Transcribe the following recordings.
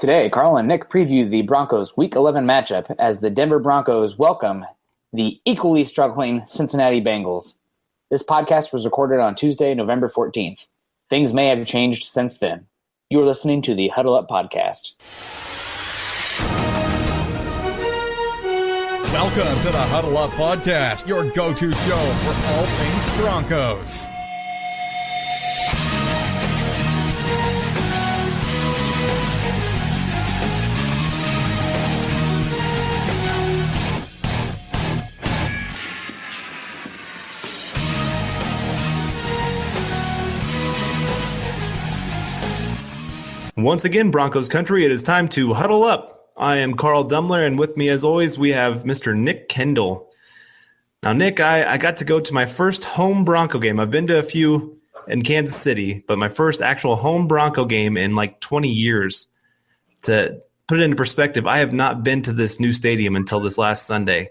Today, Carl and Nick preview the Broncos Week 11 matchup as the Denver Broncos welcome the equally struggling Cincinnati Bengals. This podcast was recorded on Tuesday, November 14th. Things may have changed since then. You are listening to the Huddle Up Podcast. Welcome to the Huddle Up Podcast, your go-to show for all things Broncos. Once again, Broncos country, it is time to huddle up. I am Carl Dumler, and with me, as always, we have Mr. Nick Kendell. Now, Nick, I got to go to my first home Bronco game. I've been to a few in Kansas City, but my first actual home Bronco game in like 20 years. To put it into perspective, I have not been to this new stadium until this last Sunday.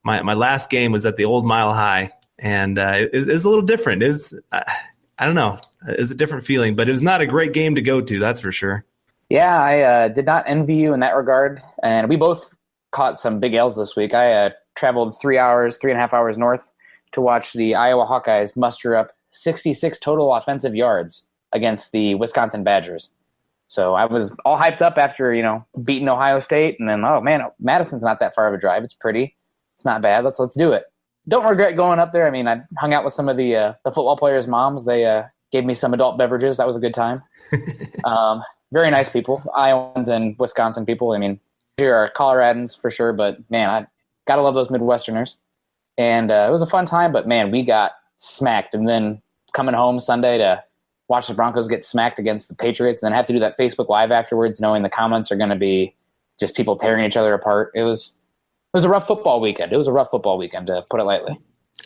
My last game was at the old Mile High, and it was a little different. I don't know. It was a different feeling, but it was not a great game to go to, that's for sure. Yeah, I did not envy you in that regard, and we both caught some big L's this week. I traveled 3.5 hours north to watch the Iowa Hawkeyes muster up 66 total offensive yards against the Wisconsin Badgers. So I was all hyped up after, beating Ohio State, and then, oh man, Madison's not that far of a drive. It's pretty. It's not bad. Let's do it. Don't regret going up there. I mean, I hung out with some of the football players' moms. They gave me some adult beverages. That was a good time. Very nice people, Iowans and Wisconsin people. I mean, here are Coloradans for sure, but man, I gotta love those Midwesterners. And it was a fun time, but man, we got smacked. And then coming home Sunday to watch the Broncos get smacked against the Patriots, and then have to do that Facebook Live afterwards, knowing the comments are going to be just people tearing each other apart. It was a rough football weekend. It was a rough football weekend, to put it lightly.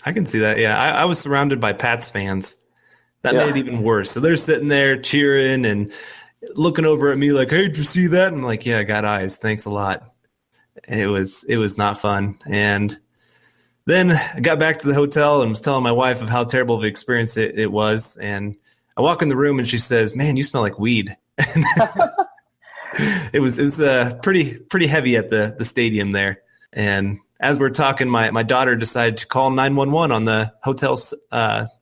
I can see that. Yeah, I was surrounded by Pats fans. That made it even worse. So they're sitting there cheering and looking over at me like, "Hey, did you see that?" And I'm like, "Yeah, I got eyes. Thanks a lot." It was not fun. And then I got back to the hotel and was telling my wife of how terrible of an experience it was. And I walk in the room and she says, "Man, you smell like weed." It was pretty heavy at the stadium there. And as we're talking, my daughter decided to call 911 on the hotel's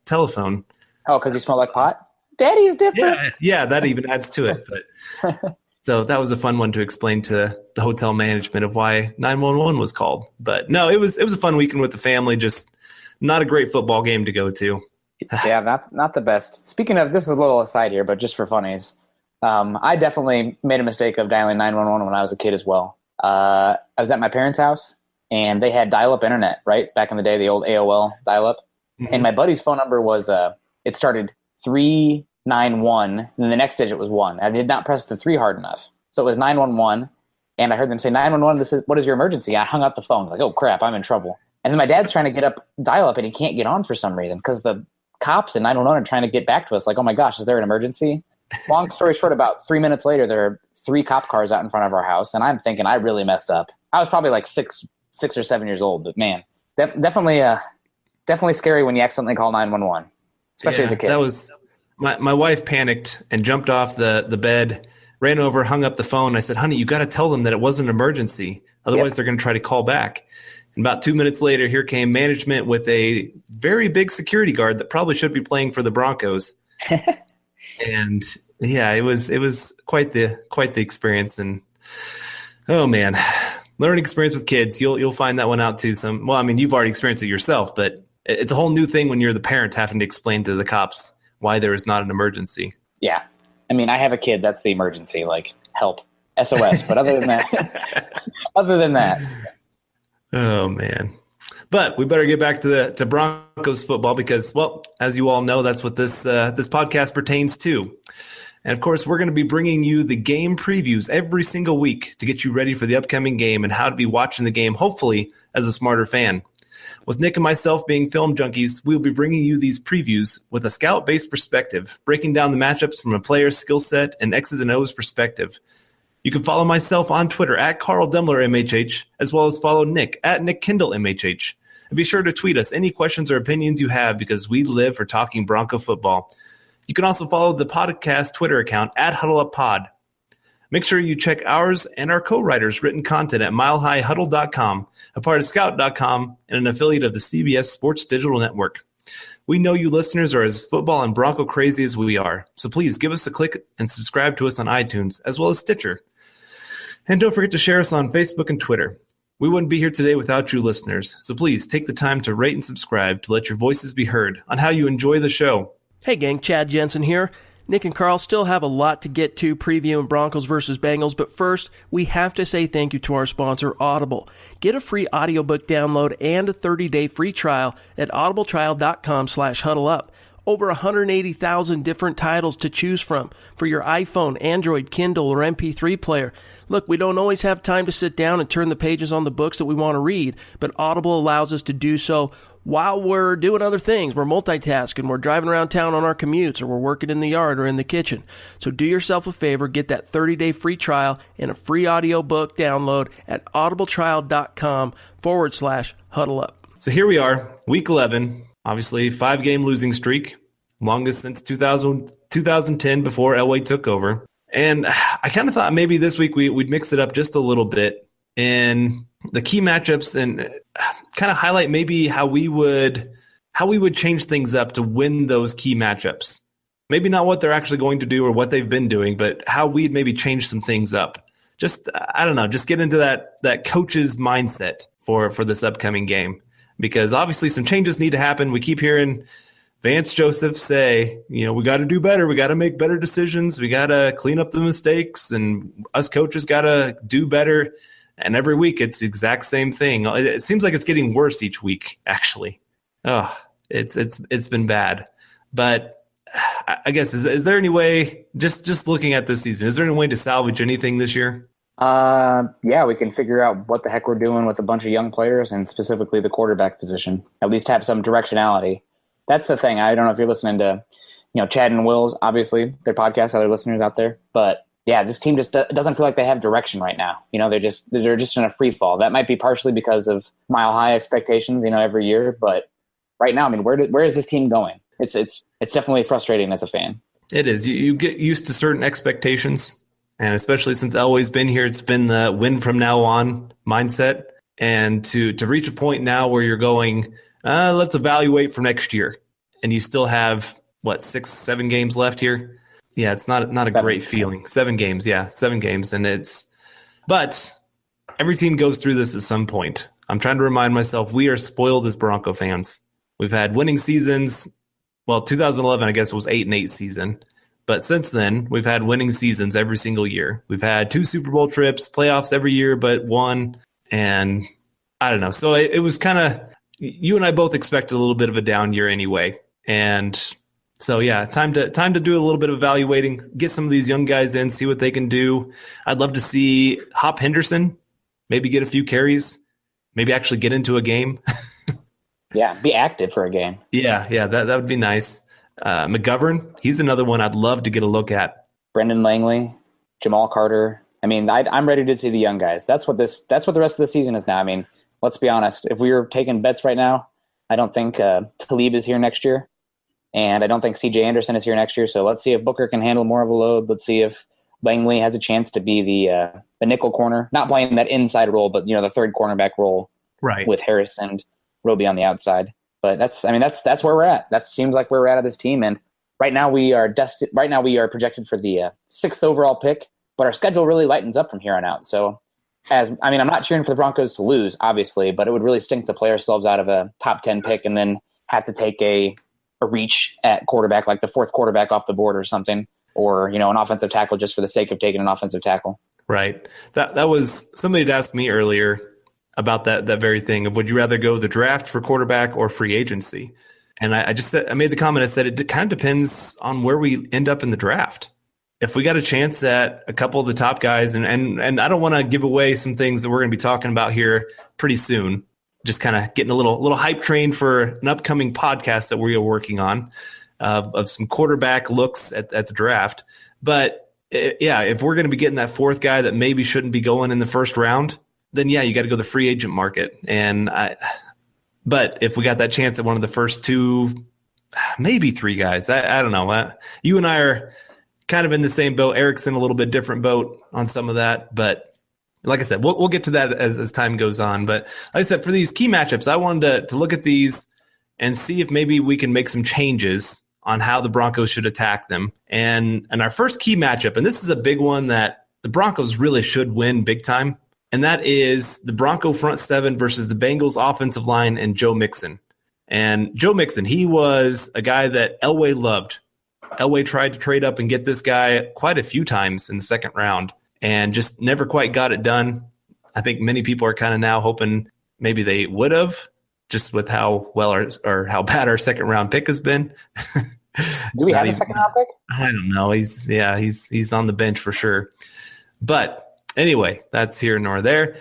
telephone. Oh, because you smell like pot? Daddy's different. Yeah, that even adds to it. But so that was a fun one to explain to the hotel management of why 911 was called. But no, it was a fun weekend with the family. Just not a great football game to go to. Yeah, not the best. Speaking of, this is a little aside here, but just for funnies, I definitely made a mistake of dialing 911 when I was a kid as well. I was at my parents' house, and they had dial-up internet, right? Back in the day, the old AOL dial-up. Mm-hmm. And my buddy's phone number was, it started 391, and the next digit was 1. I did not press the 3 hard enough. So it was 911, and I heard them say, 911, what is your emergency? I hung up the phone, like, oh crap, I'm in trouble. And then my dad's trying to get up dial-up, and he can't get on for some reason, because the cops and 911 are trying to get back to us, like, oh my gosh, is there an emergency? Long story short, about 3 minutes later, there are 3 cop cars out in front of our house, and I'm thinking I really messed up. I was probably like 6 or 7 years old, but man, definitely scary when you accidentally call 911, especially as a kid. That was my wife panicked and jumped off the bed, ran over, hung up the phone. I said, "Honey, you got to tell them that it wasn't an emergency. Otherwise, They're going to try to call back." And about 2 minutes later, here came management with a very big security guard that probably should be playing for the Broncos. And yeah, it was quite the experience. And oh man, learning experience with kids. You'll find that one out too. You've already experienced it yourself, but it's a whole new thing when you're the parent having to explain to the cops why there is not an emergency. Yeah. I mean, I have a kid. That's the emergency, like help, SOS. But other than that, oh man. But we better get back to Broncos football because, well, as you all know, that's what this podcast pertains to. And, of course, we're going to be bringing you the game previews every single week to get you ready for the upcoming game and how to be watching the game, hopefully, as a smarter fan. With Nick and myself being film junkies, we'll be bringing you these previews with a scout-based perspective, breaking down the matchups from a player's skill set and X's and O's perspective. You can follow myself on Twitter at Carl Dumler MHH, as well as follow Nick at Nick Kendell MHH. And be sure to tweet us any questions or opinions you have because we live for talking Bronco football. You can also follow the podcast Twitter account at HuddleUpPod. Make sure you check ours and our co-writers' written content at milehighhuddle.com, a part of scout.com, and an affiliate of the CBS Sports Digital Network. We know you listeners are as football and Bronco crazy as we are, so please give us a click and subscribe to us on iTunes, as well as Stitcher. And don't forget to share us on Facebook and Twitter. We wouldn't be here today without you listeners, so please take the time to rate and subscribe to let your voices be heard on how you enjoy the show. Hey gang, Chad Jensen here. Nick and Carl still have a lot to get to previewing Broncos versus Bengals, but first, we have to say thank you to our sponsor, Audible. Get a free audiobook download and a 30-day free trial at audibletrial.com/huddleup. Over 180,000 different titles to choose from for your iPhone, Android, Kindle, or MP3 player. Look, we don't always have time to sit down and turn the pages on the books that we want to read, but Audible allows us to do so while we're doing other things. We're multitasking, we're driving around town on our commutes, or we're working in the yard or in the kitchen. So do yourself a favor, get that 30-day free trial and a free audiobook download at audibletrial.com/huddleup. So here we are, week 11, obviously 5-game losing streak, longest since 2010 before Elway took over. And I kind of thought maybe this week we'd mix it up just a little bit in the key matchups and kind of highlight maybe how we would change things up to win those key matchups. Maybe not what they're actually going to do or what they've been doing, but how we'd maybe change some things up. Just, I don't know, just get into that coach's mindset for this upcoming game, because obviously some changes need to happen. We keep hearing Vance Joseph say, we got to do better. We got to make better decisions. We got to clean up the mistakes, and us coaches got to do better. And every week it's the exact same thing. It seems like it's getting worse each week, actually. Oh, it's been bad. But I guess, is there any way, just looking at this season, is there any way to salvage anything this year? Yeah, we can figure out what the heck we're doing with a bunch of young players, and specifically the quarterback position. At least have some directionality. That's the thing. I don't know if you're listening to, Chad and Will's, obviously, their podcast, other listeners out there. But yeah, this team just doesn't feel like they have direction right now. They're just in a free fall. That might be partially because of mile high expectations, every year. But right now, where is this team going? It's definitely frustrating as a fan. It is. You get used to certain expectations, and especially since Elway's been here, it's been the win from now on mindset. And to reach a point now where you're going, let's evaluate for next year, and you still have 6-7 games left here. Yeah, it's not a great feeling. 7 games, yeah, 7 games, but every team goes through this at some point. I'm trying to remind myself we are spoiled as Bronco fans. We've had winning seasons. Well, 2011, I guess, was 8-8 season, but since then we've had winning seasons every single year. We've had 2 Super Bowl trips, playoffs every year, but 1, and I don't know. So it was kind of. You and I both expected a little bit of a down year anyway. And so, yeah, time to do a little bit of evaluating, get some of these young guys in, see what they can do. I'd love to see Hop Henderson maybe get a few carries, maybe actually get into a game. Yeah, be active for a game. Yeah, that would be nice. McGovern, he's another one I'd love to get a look at. Brendan Langley, Jamal Carter. I'm ready to see the young guys. That's what the rest of the season is now. Let's be honest. If we were taking bets right now, I don't think Talib is here next year, and I don't think C.J. Anderson is here next year. So let's see if Booker can handle more of a load. Let's see if Langley has a chance to be the nickel corner, not playing that inside role, but the third cornerback role, right, with Harris and Roby on the outside. But that's where we're at. That seems like where we're at of this team. And right now we are projected for the 6th overall pick, but our schedule really lightens up from here on out. So. I'm not cheering for the Broncos to lose, obviously, but it would really stink to play ourselves out of a top 10 pick and then have to take a reach at quarterback, like the 4th quarterback off the board or something, or, an offensive tackle just for the sake of taking an offensive tackle. Right. That was somebody had asked me earlier about that very thing of would you rather go the draft for quarterback or free agency? And I made the comment, I said it kind of depends on where we end up in the draft. If we got a chance at a couple of the top guys, and I don't want to give away some things that we're going to be talking about here pretty soon, just kind of getting a little hype train for an upcoming podcast that we are working on of some quarterback looks at the draft. But if we're going to be getting that 4th guy that maybe shouldn't be going in the 1st round, then yeah, you got to go the free agent market. But if we got that chance at one of the first 2, maybe 3 guys, I don't know. You and I are kind of in the same boat. Erickson, a little bit different boat on some of that. But like I said, we'll get to that as time goes on. But like I said, for these key matchups, I wanted to look at these and see if maybe we can make some changes on how the Broncos should attack them. And our first key matchup, and this is a big one that the Broncos really should win big time, and that is the Bronco front seven versus the Bengals offensive line and Joe Mixon. And Joe Mixon, he was a guy that Elway loved. Elway tried to trade up and get this guy quite a few times in the second round and just never quite got it done. I think many people are kind of now hoping maybe they would have, just with how well or how bad our second round pick has been. Do we have a second round pick? I don't know. He's on the bench for sure. But anyway, that's here nor there.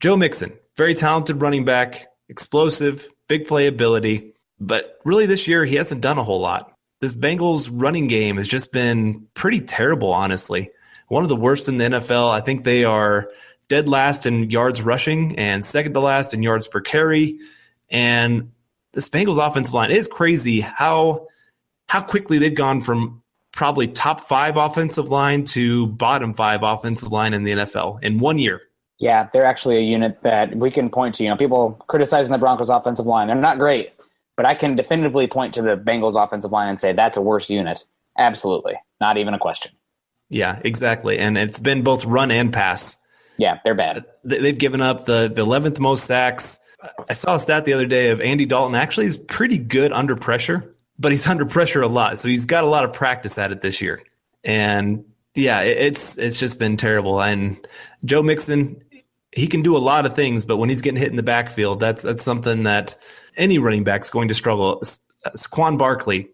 Joe Mixon, very talented running back, explosive, big playability. But really this year he hasn't done a whole lot. This Bengals running game has just been pretty terrible, honestly. One of the worst in the NFL. I think they are dead last in yards rushing and second to last in yards per carry. And this Bengals offensive line, it is crazy how quickly they've gone from probably top 5 offensive line to bottom 5 offensive line in the NFL in 1 year. Yeah, they're actually a unit that we can point to. People criticizing the Broncos offensive line. They're not great, but I can definitively point to the Bengals offensive line and say that's a worse unit. Absolutely. Not even a question. Yeah, exactly. And it's been both run and pass. Yeah, they're bad. They've given up the 11th most sacks. I saw a stat the other day of Andy Dalton actually is pretty good under pressure, but he's under pressure a lot. So he's got a lot of practice at it this year. And yeah, it's just been terrible. And Joe Mixon, he can do a lot of things, but when he's getting hit in the backfield, that's something that any running back's going to struggle. Saquon Barkley,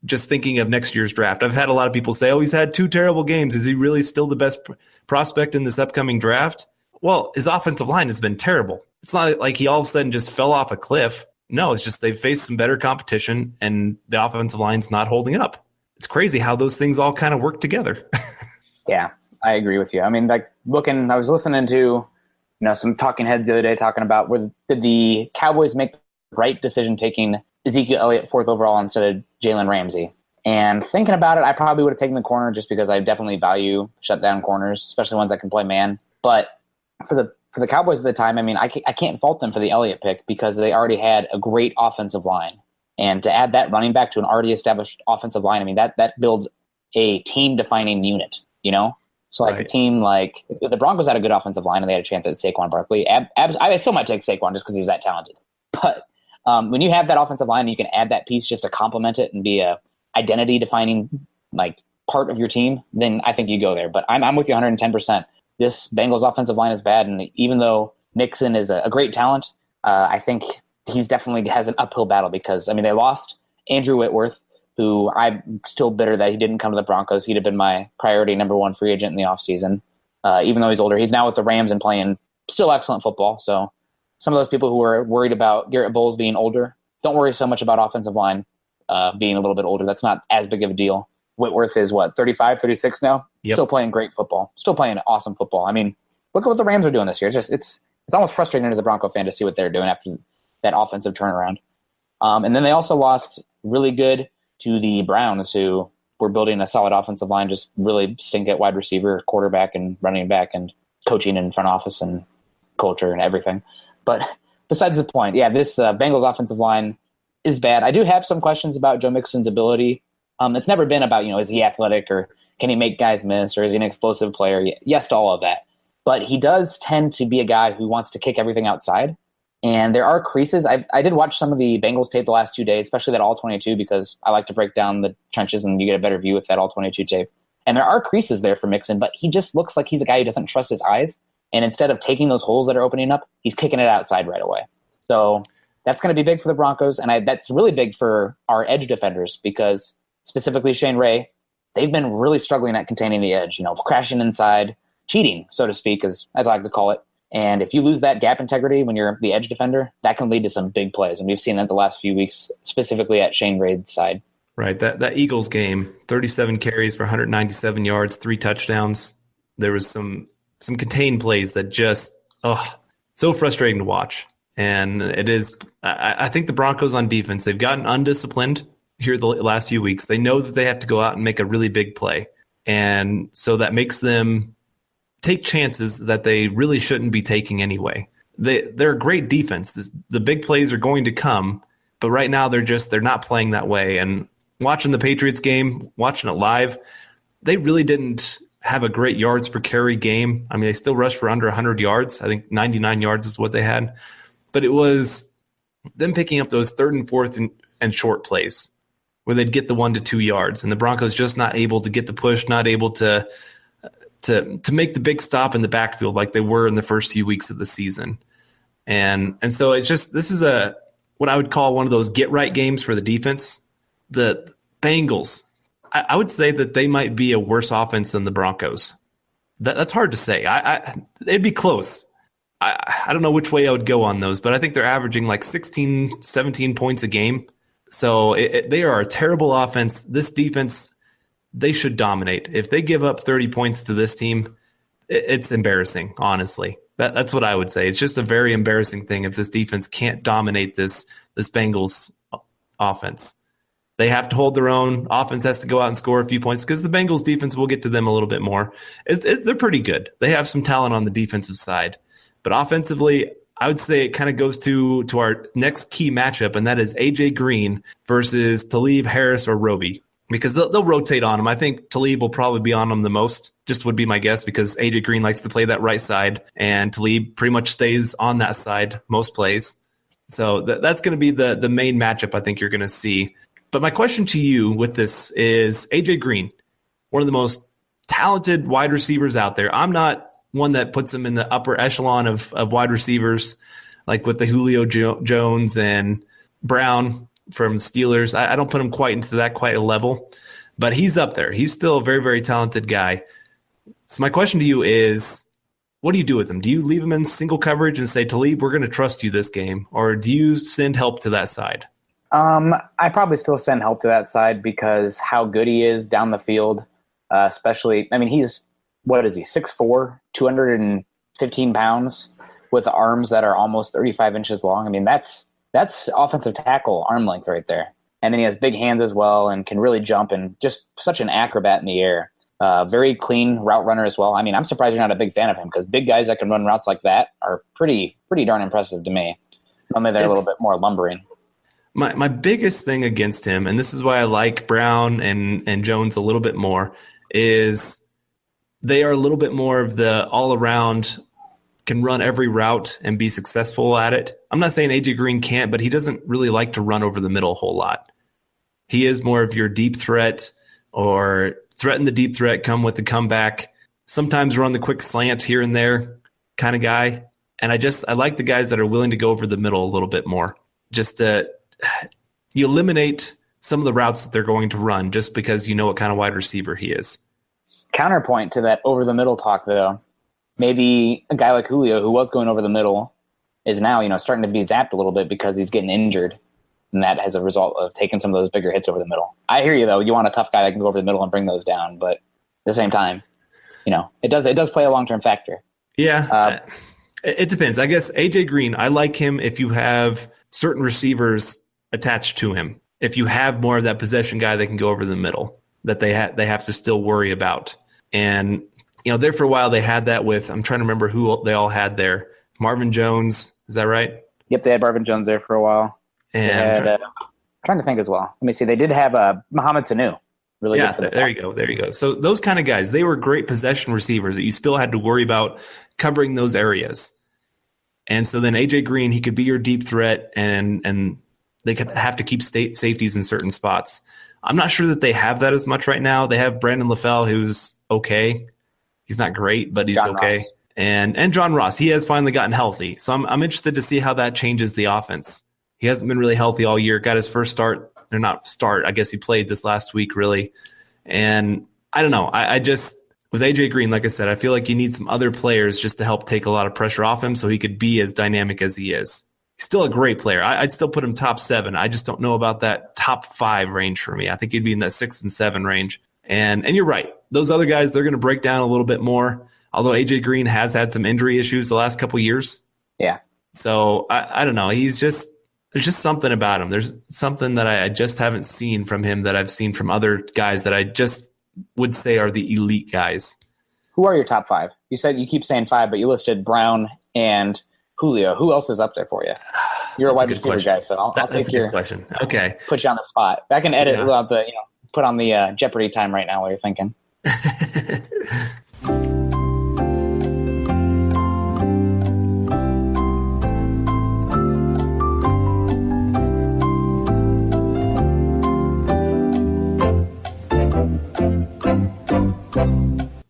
just thinking of next year's draft. I've had a lot of people say, he's had 2 terrible games. Is he really still the best prospect in this upcoming draft? Well, his offensive line has been terrible. It's not like he all of a sudden just fell off a cliff. No, it's just they've faced some better competition and the offensive line's not holding up. It's crazy how those things all kind of work together. Yeah, I agree with you. I was listening to some talking heads the other day talking about did the Cowboys make the right decision taking Ezekiel Elliott 4th overall instead of Jalen Ramsey. And thinking about it, I probably would have taken the corner just because I definitely value shutdown corners, especially ones that can play man. But for the Cowboys at the time, I can't fault them for the Elliott pick because they already had a great offensive line. And to add that running back to an already established offensive line, that builds a team-defining unit, So right. A team if the Broncos had a good offensive line and they had a chance at Saquon Barkley, I still might take Saquon just because he's that talented. But when you have that offensive line, you can add that piece just to complement it and be a identity-defining part of your team, then I think you go there. But I'm with you 110%. This Bengals offensive line is bad, and even though Mixon is a great talent, I think he's definitely has an uphill battle because, they lost Andrew Whitworth, who I'm still bitter that he didn't come to the Broncos. He'd have been my priority number 1 free agent in the offseason. Even though he's older, he's now with the Rams and playing still excellent football. So some of those people who were worried about Garrett Bowles being older, don't worry so much about offensive line being a little bit older. That's not as big of a deal. Whitworth is 35, 36 now? Yep. Still playing great football. Still playing awesome football. Look at what the Rams are doing this year. It's almost frustrating as a Bronco fan to see what they're doing after that offensive turnaround. And then they also lost really good to the Browns, who were building a solid offensive line, just really stink at wide receiver, quarterback, and running back, and coaching in front office and culture and everything. But besides the point, this Bengals offensive line is bad. I do have some questions about Joe Mixon's ability. It's never been about, is he athletic or can he make guys miss or is he an explosive player? Yes to all of that. But he does tend to be a guy who wants to kick everything outside. And there are creases. I did watch some of the Bengals tape the last 2 days, especially that all-22, because I like to break down the trenches and you get a better view with that all-22 tape. And there are creases there for Mixon, but he just looks like he's a guy who doesn't trust his eyes. And instead of taking those holes that are opening up, he's kicking it outside right away. So that's going to be big for the Broncos. And that's really big for our edge defenders because specifically Shane Ray, they've been really struggling at containing the edge, crashing inside, cheating, so to speak, as I like to call it. And if you lose that gap integrity when you're the edge defender, that can lead to some big plays. And we've seen that the last few weeks, specifically at Shane Ray's side. Right. That Eagles game, 37 carries for 197 yards, 3 touchdowns. There was some contained plays that just, so frustrating to watch. And it is, I think the Broncos on defense, they've gotten undisciplined here the last few weeks. They know that they have to go out and make a really big play. And so that makes them take chances that they really shouldn't be taking anyway. They're a great defense. The big plays are going to come, but right now they're not playing that way. And watching the Patriots game, watching it live, they really didn't have a great yards per carry game. I mean, they still rushed for under 100 yards. I think 99 yards is what they had. But it was them picking up those third and fourth and short plays where they'd get the 1 to 2 yards. And the Broncos just not able to get the push, not able to make the big stop in the backfield like they were in the first few weeks of the season. And so it's just, this is what I would call one of those get right games for the defense. The Bengals, I would say that they might be a worse offense than the Broncos. That's hard to say. It'd be close. I don't know which way I would go on those, but I think they're averaging like 16, 17 points a game. So they are a terrible offense. This defense, they should dominate. If they give up 30 points to this team, it's embarrassing, honestly. That's what I would say. It's just a very embarrassing thing if this defense can't dominate this Bengals offense. They have to hold their own. Offense has to go out and score a few points because the Bengals defense, will get to them a little bit more. They're pretty good. They have some talent on the defensive side. But offensively, I would say it kind of goes to our next key matchup, and that is A.J. Green versus Talib Harris or Roby, because they'll rotate on him. I think Talib will probably be on him the most, just would be my guess, because A.J. Green likes to play that right side, and Talib pretty much stays on that side most plays. So that's going to be the main matchup I think you're going to see. But my question to you with this is A.J. Green, one of the most talented wide receivers out there. I'm not one that puts him in the upper echelon of wide receivers, like with the Julio Jones and Brown from Steelers. I don't put him quite a level, but he's up there. He's still a very, very talented guy. So my question to you is, what do you do with him? Do you leave him in single coverage and say, Talib, we're going to trust you this game? Or do you send help to that side? I probably still send help to that side because how good he is down the field, especially, I mean, he's, what is he, 6'4", 215 pounds with arms that are almost 35 inches long. I mean, that's offensive tackle arm length right there. And then he has big hands as well and can really jump and just such an acrobat in the air. Very clean route runner as well. I mean, I'm surprised you're not a big fan of him because big guys that can run routes like that are pretty darn impressive to me. Normally they're a little bit more lumbering. My biggest thing against him, and this is why I like Brown and Jones a little bit more, is they are a little bit more of the all-around, can run every route and be successful at it. I'm not saying A.J. Green can't, but he doesn't really like to run over the middle a whole lot. He is more of your deep threat or threaten the deep threat, come with the comeback, sometimes run the quick slant here and there kind of guy. And I like the guys that are willing to go over the middle a little bit more. Just you eliminate some of the routes that they're going to run just because you know what kind of wide receiver he is. Counterpoint to that over the middle talk, though, maybe a guy like Julio, who was going over the middle, is now starting to be zapped a little bit because he's getting injured, and that as a result of taking some of those bigger hits over the middle. I hear you, though. You want a tough guy that can go over the middle and bring those down, but at the same time, it does play a long-term factor. Yeah, it depends. I guess A.J. Green, I like him if you have certain receivers attached to him. If you have more of that possession guy that can go over the middle, that they have to still worry about. And there for a while they had that with, I'm trying to remember who they all had there. Marvin Jones, is that right? Yep, they had Marvin Jones there for a while. And I'm trying to think as well. Let me see. They did have Mohamed Sanu. Really good for the there you go. So those kind of guys, they were great possession receivers that you still had to worry about covering those areas. And so then A.J. Green, he could be your deep threat, and they could have to keep safeties in certain spots. I'm not sure that they have that as much right now. They have Brandon LaFell, who's okay. He's not great, but he's John okay. Ross. And John Ross, he has finally gotten healthy. So I'm interested to see how that changes the offense. He hasn't been really healthy all year. Got his first start, or not start. I guess he played this last week, really. And I don't know. I just, with A.J. Green, like I said, I feel like you need some other players just to help take a lot of pressure off him so he could be as dynamic as he is. He's still a great player. I'd still put him top 7. I just don't know about that top 5 range for me. I think he'd be in that 6 and 7 range. And you're right. Those other guys, they're going to break down a little bit more, although A.J. Green has had some injury issues the last couple of years. Yeah. So I don't know. There's just something about him. There's something that I just haven't seen from him that I've seen from other guys that I just would say are the elite guys. Who are your top 5? You said you keep saying 5, but you listed Brown and Julio. Who else is up there for you? You're a wide receiver guy, so I'll take your question. Okay, put you on the spot. I can edit without the put on the Jeopardy time right now while you're thinking.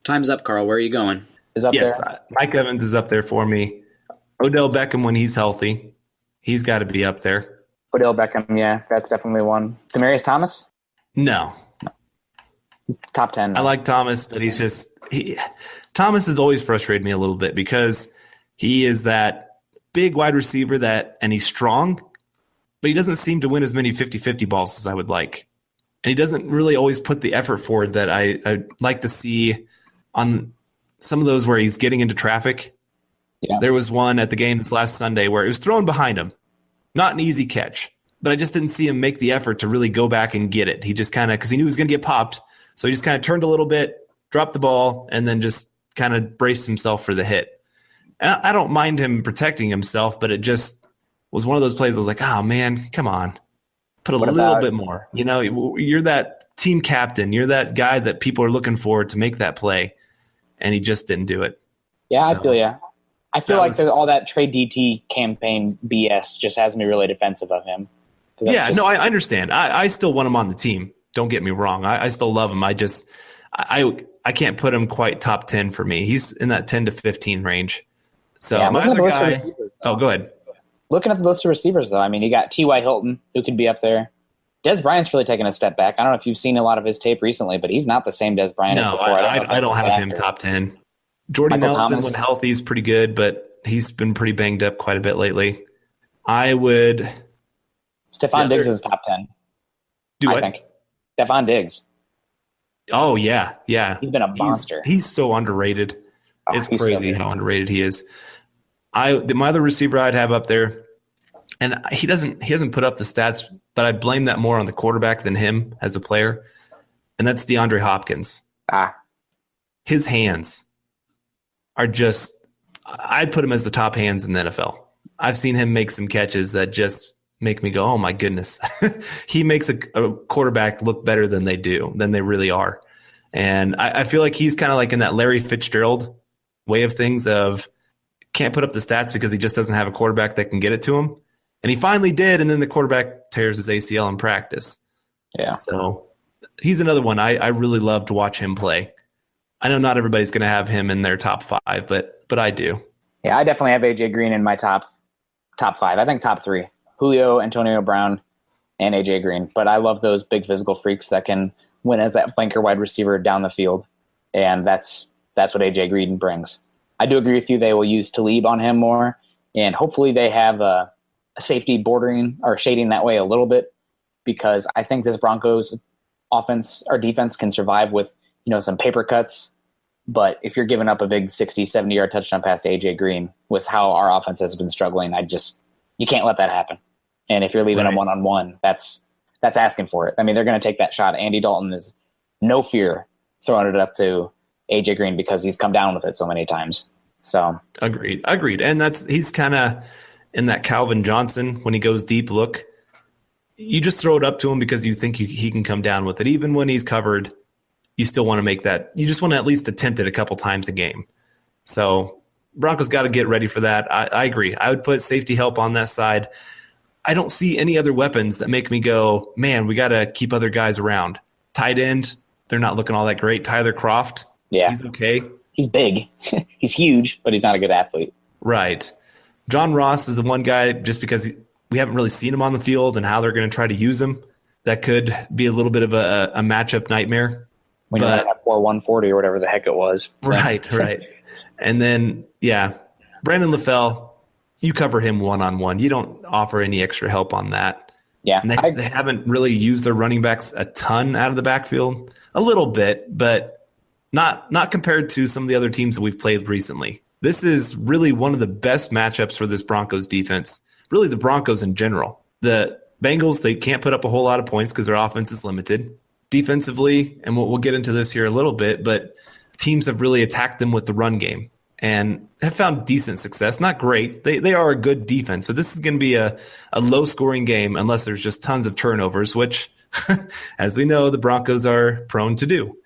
Time's up, Carl. Where are you going? Is up yes, there? Mike Evans is up there for me. Odell Beckham, when he's healthy, he's got to be up there. Odell Beckham, yeah, that's definitely one. Demaryius Thomas? No. Top 10. I like Thomas, but Thomas has always frustrated me a little bit because he is that big wide receiver and he's strong, but he doesn't seem to win as many 50-50 balls as I would like. And he doesn't really always put the effort forward that I'd like to see on some of those where he's getting into traffic. Yeah. There was one at the game this last Sunday where it was thrown behind him. Not an easy catch, but I just didn't see him make the effort to really go back and get it. He just kind of, because he knew he was going to get popped, so he just kind of turned a little bit, dropped the ball, and then just kind of braced himself for the hit. And I don't mind him protecting himself, but it just was one of those plays I was like, oh, man, come on. Put a little bit more. You're that team captain. You're that guy that people are looking for to make that play, and he just didn't do it. Yeah, so, I feel you. I feel like all that trade DT campaign BS just has me really defensive of him. Yeah, I understand. I still want him on the team. Don't get me wrong. I still love him. I can't put him quite top 10 for me. He's in that 10 to 15 range. So my other guy. Oh, go ahead. Looking at the list of receivers, though, I mean, you got T.Y. Hilton, who could be up there. Des Bryant's really taken a step back. I don't know if you've seen a lot of his tape recently, but he's not the same Des Bryant as before. I don't have him top 10. Jordy Nelson, when healthy, is pretty good, but he's been pretty banged up quite a bit lately. I would. Stephon Diggs is top 10. I think. Stephon Diggs. Oh, yeah. He's been a monster. He's so underrated. It's crazy how underrated he is. My other receiver I'd have up there, and he hasn't put up the stats, but I blame that more on the quarterback than him as a player, and that's DeAndre Hopkins. His hands are just – I'd put him as the top hands in the NFL. I've seen him make some catches that just make me go, oh, my goodness. He makes a quarterback look better than they really are. And I feel like he's kind of like in that Larry Fitzgerald way of things of can't put up the stats because he just doesn't have a quarterback that can get it to him. And he finally did, and then the quarterback tears his ACL in practice. Yeah. So he's another one I really love to watch him play. I know not everybody's going to have him in their top 5, but I do. Yeah, I definitely have AJ Green in my top 5. I think top 3. Julio, Antonio Brown, and AJ Green. But I love those big physical freaks that can win as that flanker wide receiver down the field. And that's what AJ Green brings. I do agree with you. They will use Talib on him more. And hopefully they have a safety bordering or shading that way a little bit, because I think this Broncos offense or defense can survive with, some paper cuts. But if you're giving up a big 60, 70-yard touchdown pass to AJ Green with how our offense has been struggling, you can't let that happen. And if you're leaving him one-on-one, that's asking for it. I mean, they're going to take that shot. Andy Dalton is no fear throwing it up to AJ Green because he's come down with it so many times. So agreed. And he's kind of in that Calvin Johnson when he goes deep look. You just throw it up to him because you think he can come down with it. Even when he's covered, you still want to make that. You just want to at least attempt it a couple times a game. So Broncos got to get ready for that. I agree. I would put safety help on that side. I don't see any other weapons that make me go, man, we got to keep other guys around. Tight end, they're not looking all that great. Tyler Kroft, he's okay. He's big. He's huge, but he's not a good athlete. Right. John Ross is the one guy, just because we haven't really seen him on the field and how they're going to try to use him, that could be a little bit of a matchup nightmare. When you have 4-1-40 or whatever the heck it was. Right. And then, Brandon LaFell, you cover him one-on-one. You don't offer any extra help on that. Yeah. And they haven't really used their running backs a ton out of the backfield. A little bit, but not compared to some of the other teams that we've played recently. This is really one of the best matchups for this Broncos defense, really the Broncos in general. The Bengals, they can't put up a whole lot of points because their offense is limited. defensively, and we'll get into this here a little bit, but teams have really attacked them with the run game and have found decent success. Not great. They are a good defense, but this is going to be a low-scoring game unless there's just tons of turnovers, which, as we know, the Broncos are prone to do.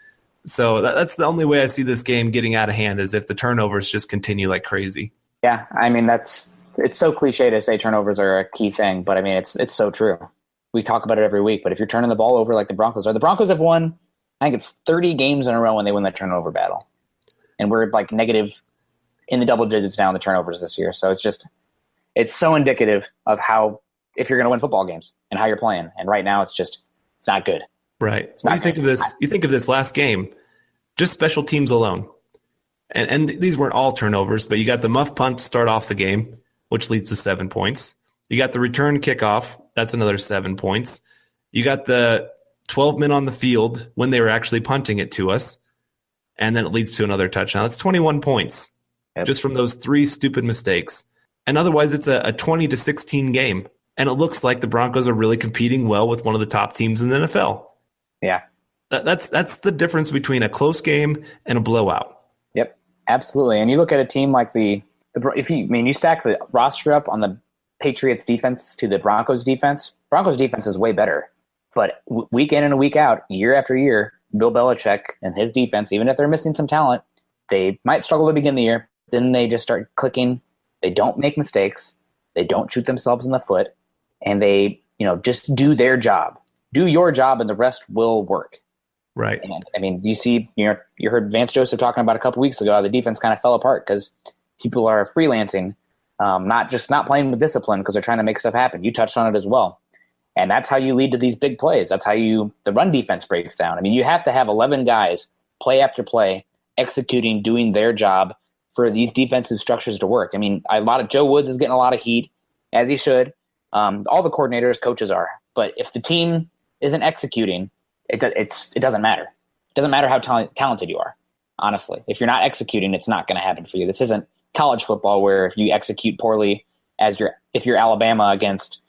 So that's the only way I see this game getting out of hand, is if the turnovers just continue like crazy. Yeah, I mean, it's so cliche to say turnovers are a key thing, but I mean, it's so true. We talk about it every week, but if you're turning the ball over like the Broncos are, the Broncos have won, I think it's 30 games in a row when they win the turnover battle. And we're like negative in the double digits now in the turnovers this year. So it's so indicative of how, if you're going to win football games and how you're playing. And right now it's not good. Right. When you think of this, you think of this last game, just special teams alone. And these weren't all turnovers, but you got the muff punt to start off the game, which leads to 7 points. You got the return kickoff. That's another 7 points. You got the 12 men on the field when they were actually punting it to us, and then it leads to another touchdown. That's 21 points just from those 3 stupid mistakes. And otherwise, it's a 20-16 game, and it looks like the Broncos are really competing well with one of the top teams in the NFL. Yeah. That's the difference between a close game and a blowout. Yep, absolutely. And you look at a team like you stack the roster up on the Patriots defense to the Broncos defense. Broncos defense is way better. But week in and week out, year after year, Bill Belichick and his defense, even if they're missing some talent, they might struggle to begin the year. Then they just start clicking. They don't make mistakes. They don't shoot themselves in the foot. And they, just do their job. Do your job and the rest will work. Right. And I mean, you heard Vance Joseph talking about a couple weeks ago how the defense kind of fell apart because people are freelancing, not playing with discipline because they're trying to make stuff happen. You touched on it as well. And that's how you lead to these big plays. That's how the run defense breaks down. I mean, you have to have 11 guys play after play, executing, doing their job for these defensive structures to work. I mean, Joe Woods is getting a lot of heat, as he should. All the coordinators, coaches are. But if the team isn't executing, it doesn't matter. It doesn't matter how talented you are, honestly. If you're not executing, it's not going to happen for you. This isn't college football where if you execute poorly, if you're Alabama against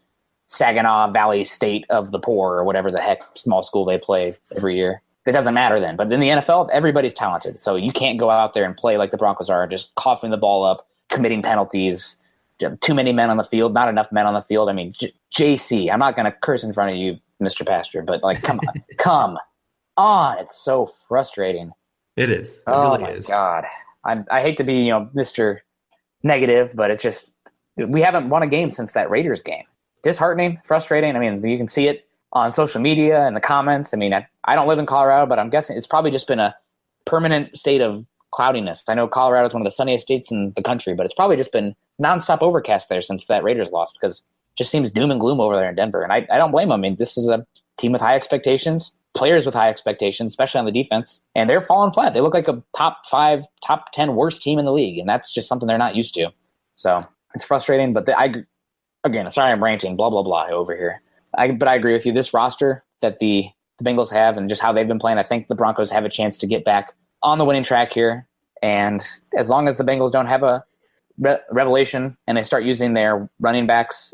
Saginaw Valley State of the Poor or whatever the heck small school they play every year, it doesn't matter then. But in the NFL, everybody's talented. So you can't go out there and play like the Broncos are, just coughing the ball up, committing penalties, too many men on the field, not enough men on the field. I mean, JC, I'm not going to curse in front of you, Mr. Pastor, but come on. It's so frustrating. It is. It really is. God. I hate to be, Mr. Negative, but it's just, we haven't won a game since that Raiders game. Disheartening, frustrating. I mean, you can see it on social media and the comments. I mean, I don't live in Colorado, but I'm guessing it's probably just been a permanent state of cloudiness. I know Colorado is one of the sunniest states in the country, but it's probably just been nonstop overcast there since that Raiders loss because it just seems doom and gloom over there in Denver. And I don't blame them. I mean, this is a team with high expectations, players with high expectations, especially on the defense, and they're falling flat. They look like a top 5, top 10 worst team in the league, and that's just something they're not used to. So it's frustrating, but again, sorry I'm ranting, blah, blah, blah over here. But I agree with you. This roster that the Bengals have and just how they've been playing, I think the Broncos have a chance to get back on the winning track here. And as long as the Bengals don't have a revelation and they start using their running backs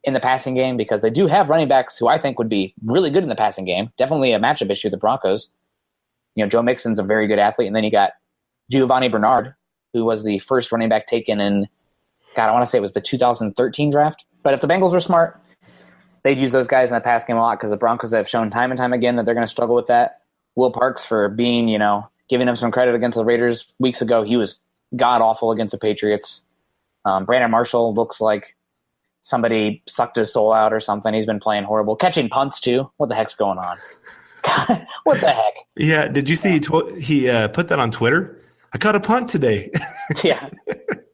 in the passing game, because they do have running backs who I think would be really good in the passing game, definitely a matchup issue with the Broncos. Joe Mixon's a very good athlete. And then you got Giovanni Bernard, who was the first running back taken in, I want to say it was the 2013 draft. But if the Bengals were smart, they'd use those guys in the pass game a lot because the Broncos have shown time and time again that they're going to struggle with that. Will Parks, for being, giving him some credit against the Raiders weeks ago, he was god-awful against the Patriots. Brandon Marshall looks like somebody sucked his soul out or something. He's been playing horrible. Catching punts, too. What the heck's going on? God, what the heck? Yeah, did you see he put that on Twitter? I caught a punt today. Yeah.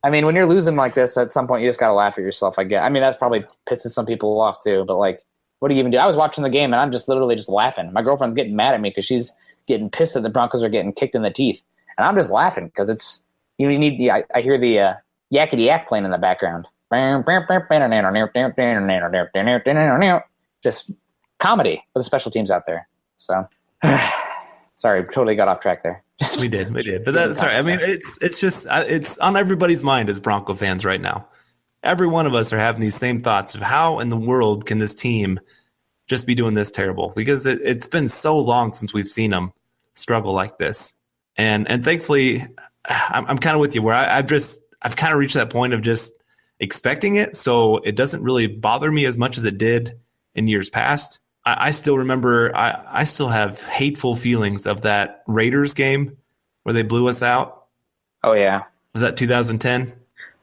I mean, when you're losing like this, at some point you just got to laugh at yourself, I guess. I mean, that's probably pisses some people off, too. But, what do you even do? I was watching the game, and I'm just literally just laughing. My girlfriend's getting mad at me because she's getting pissed that the Broncos are getting kicked in the teeth. And I'm just laughing because it's – I hear the yakety-yak playing in the background. Just comedy for the special teams out there. So, sorry, totally got off track there. We did. But that's all right. I mean, it's on everybody's mind as Bronco fans right now. Every one of us are having these same thoughts of how in the world can this team just be doing this terrible, because it's been so long since we've seen them struggle like this. And thankfully, I'm kind of with you where I've kind of reached that point of just expecting it. So it doesn't really bother me as much as it did in years past. I still remember, I still have hateful feelings of that Raiders game where they blew us out. Oh, yeah. Was that 2010?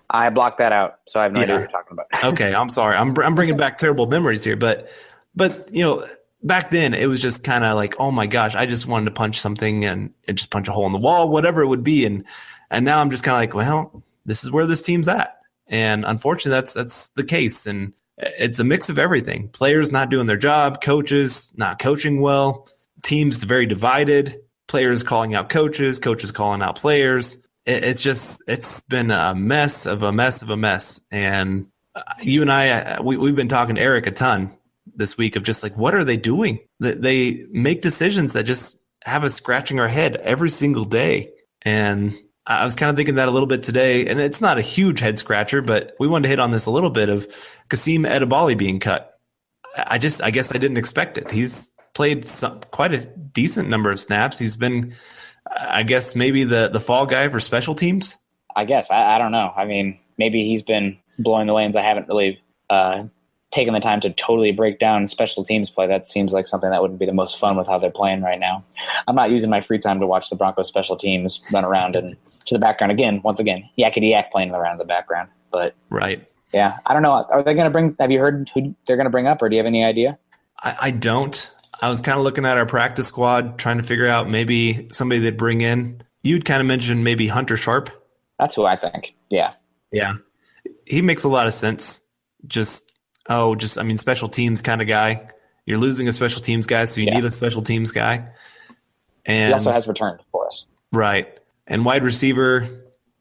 I blocked that out, so I have no idea what you're talking about. Okay, I'm sorry. I'm bringing back terrible memories here. But back then it was just kind of like, oh my gosh, I just wanted to punch something and just punch a hole in the wall, whatever it would be. And now I'm just kind of like, well, this is where this team's at. And unfortunately, that's the case. And it's a mix of everything. Players not doing their job, coaches not coaching well, teams very divided, players calling out coaches, coaches calling out players. It's been a mess of a mess of a mess. And you and I, we've been talking to Eric a ton this week of just like, what are they doing? They make decisions that just have us scratching our head every single day. And I was kind of thinking that a little bit today, and it's not a huge head scratcher, but we wanted to hit on this a little bit of Kasim Edebali being cut. I guess I didn't expect it. He's played quite a decent number of snaps. He's been, I guess, maybe the fall guy for special teams. I guess. I don't know. I mean, maybe he's been blowing the lanes. I haven't really taken the time to totally break down special teams play. That seems like something that wouldn't be the most fun with how they're playing right now. I'm not using my free time to watch the Broncos special teams run around and to the background once again, yakety yak playing around in the background. But right. Yeah. I don't know. Are they going to have you heard who they're going to bring up, or do you have any idea? I don't. I was kind of looking at our practice squad, trying to figure out maybe somebody they'd bring in. You'd kind of mentioned maybe Hunter Sharp. That's who I think. Yeah. Yeah. He makes a lot of sense. Special teams kind of guy. You're losing a special teams guy, so you need a special teams guy. And he also has returned for us. Right. And wide receiver,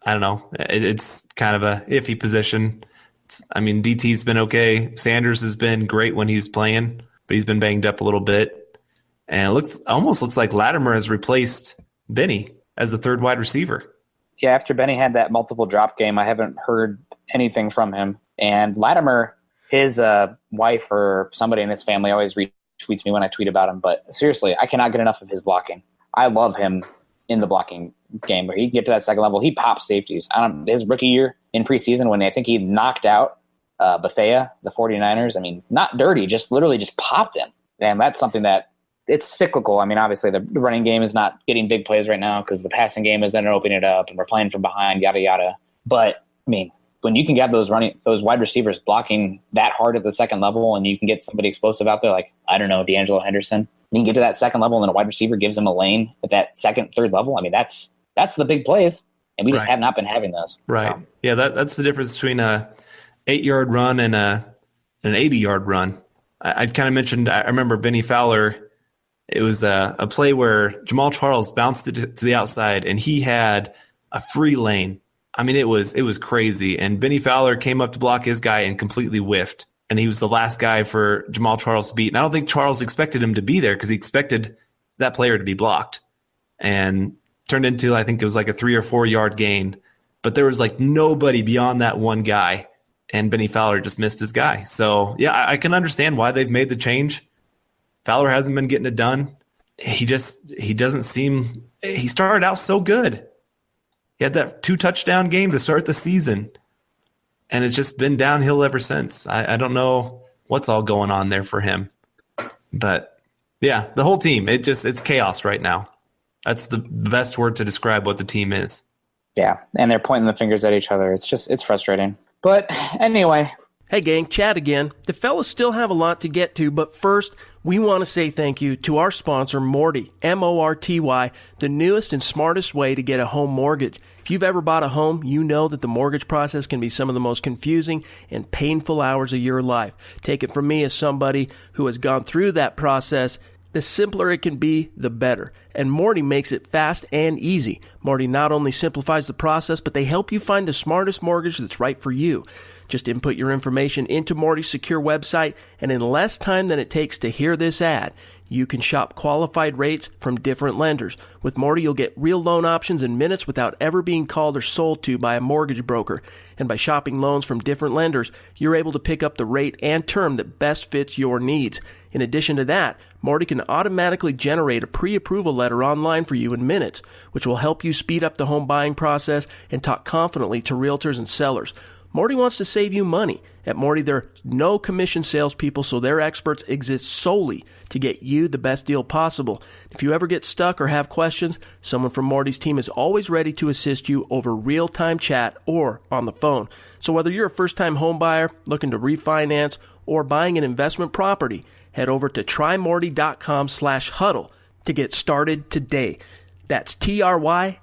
I don't know. It's kind of a iffy position. DT's been okay. Sanders has been great when he's playing, but he's been banged up a little bit. And it almost looks like Latimer has replaced Benny as the third wide receiver. Yeah, after Benny had that multiple drop game, I haven't heard anything from him. And Latimer, his wife or somebody in his family always retweets me when I tweet about him. But seriously, I cannot get enough of his blocking. I love him in the blocking game where he can get to that second level. He pops safeties. His rookie year in preseason when I think he knocked out Bethea, the 49ers. I mean, not dirty, just literally just popped him. And that's something that it's cyclical. I mean, obviously the running game is not getting big plays right now because the passing game is then opening it up and we're playing from behind, yada, yada. But, I mean, when you can get those wide receivers blocking that hard at the second level and you can get somebody explosive out there like, I don't know, D'Angelo Henderson, you can get to that second level and then a wide receiver gives him a lane at that second, third level. I mean, that's the big plays, and we just have not been having those. Right. Yeah, that's the difference between a 8-yard run and an 80-yard run. I kind of mentioned, I remember Benny Fowler, it was a play where Jamal Charles bounced it to the outside, and he had a free lane. I mean, it was crazy. And Benny Fowler came up to block his guy and completely whiffed. And he was the last guy for Jamal Charles to beat. And I don't think Charles expected him to be there because he expected that player to be blocked. And turned into, I think it was like a 3 or 4 yard gain. But there was like nobody beyond that one guy. And Benny Fowler just missed his guy. So, yeah, I can understand why they've made the change. Fowler hasn't been getting it done. He doesn't seem – he started out so good. He had that 2-touchdown game to start the season, and it's just been downhill ever since. I don't know what's all going on there for him. But, yeah, the whole team, it's chaos right now. That's the best word to describe what the team is. Yeah, and they're pointing the fingers at each other. It's frustrating. But anyway. Hey gang, Chad again. The fellas still have a lot to get to, but first, we want to say thank you to our sponsor, Morty, M-O-R-T-Y, the newest and smartest way to get a home mortgage. If you've ever bought a home, you know that the mortgage process can be some of the most confusing and painful hours of your life. Take it from me as somebody who has gone through that process. The simpler it can be, the better. And Morty makes it fast and easy. Morty not only simplifies the process, but they help you find the smartest mortgage that's right for you. Just input your information into Morty's secure website, and in less time than it takes to hear this ad, You can shop qualified rates from different lenders. With Morty, you'll get real loan options in minutes without ever being called or sold to by a mortgage broker. And by shopping loans from different lenders, you're able to pick up the rate and term that best fits your needs. In addition to that, Morty can automatically generate a pre-approval letter online for you in minutes, which will help you speed up the home buying process and talk confidently to realtors and sellers. Morty wants to save you money. At Morty, there are no commission salespeople, so their experts exist solely to get you the best deal possible. If you ever get stuck or have questions, someone from Morty's team is always ready to assist you over real-time chat or on the phone. So whether you're a first-time home buyer looking to refinance or buying an investment property, head over to trymorty.com/huddle to get started today. That's TRYMORTY,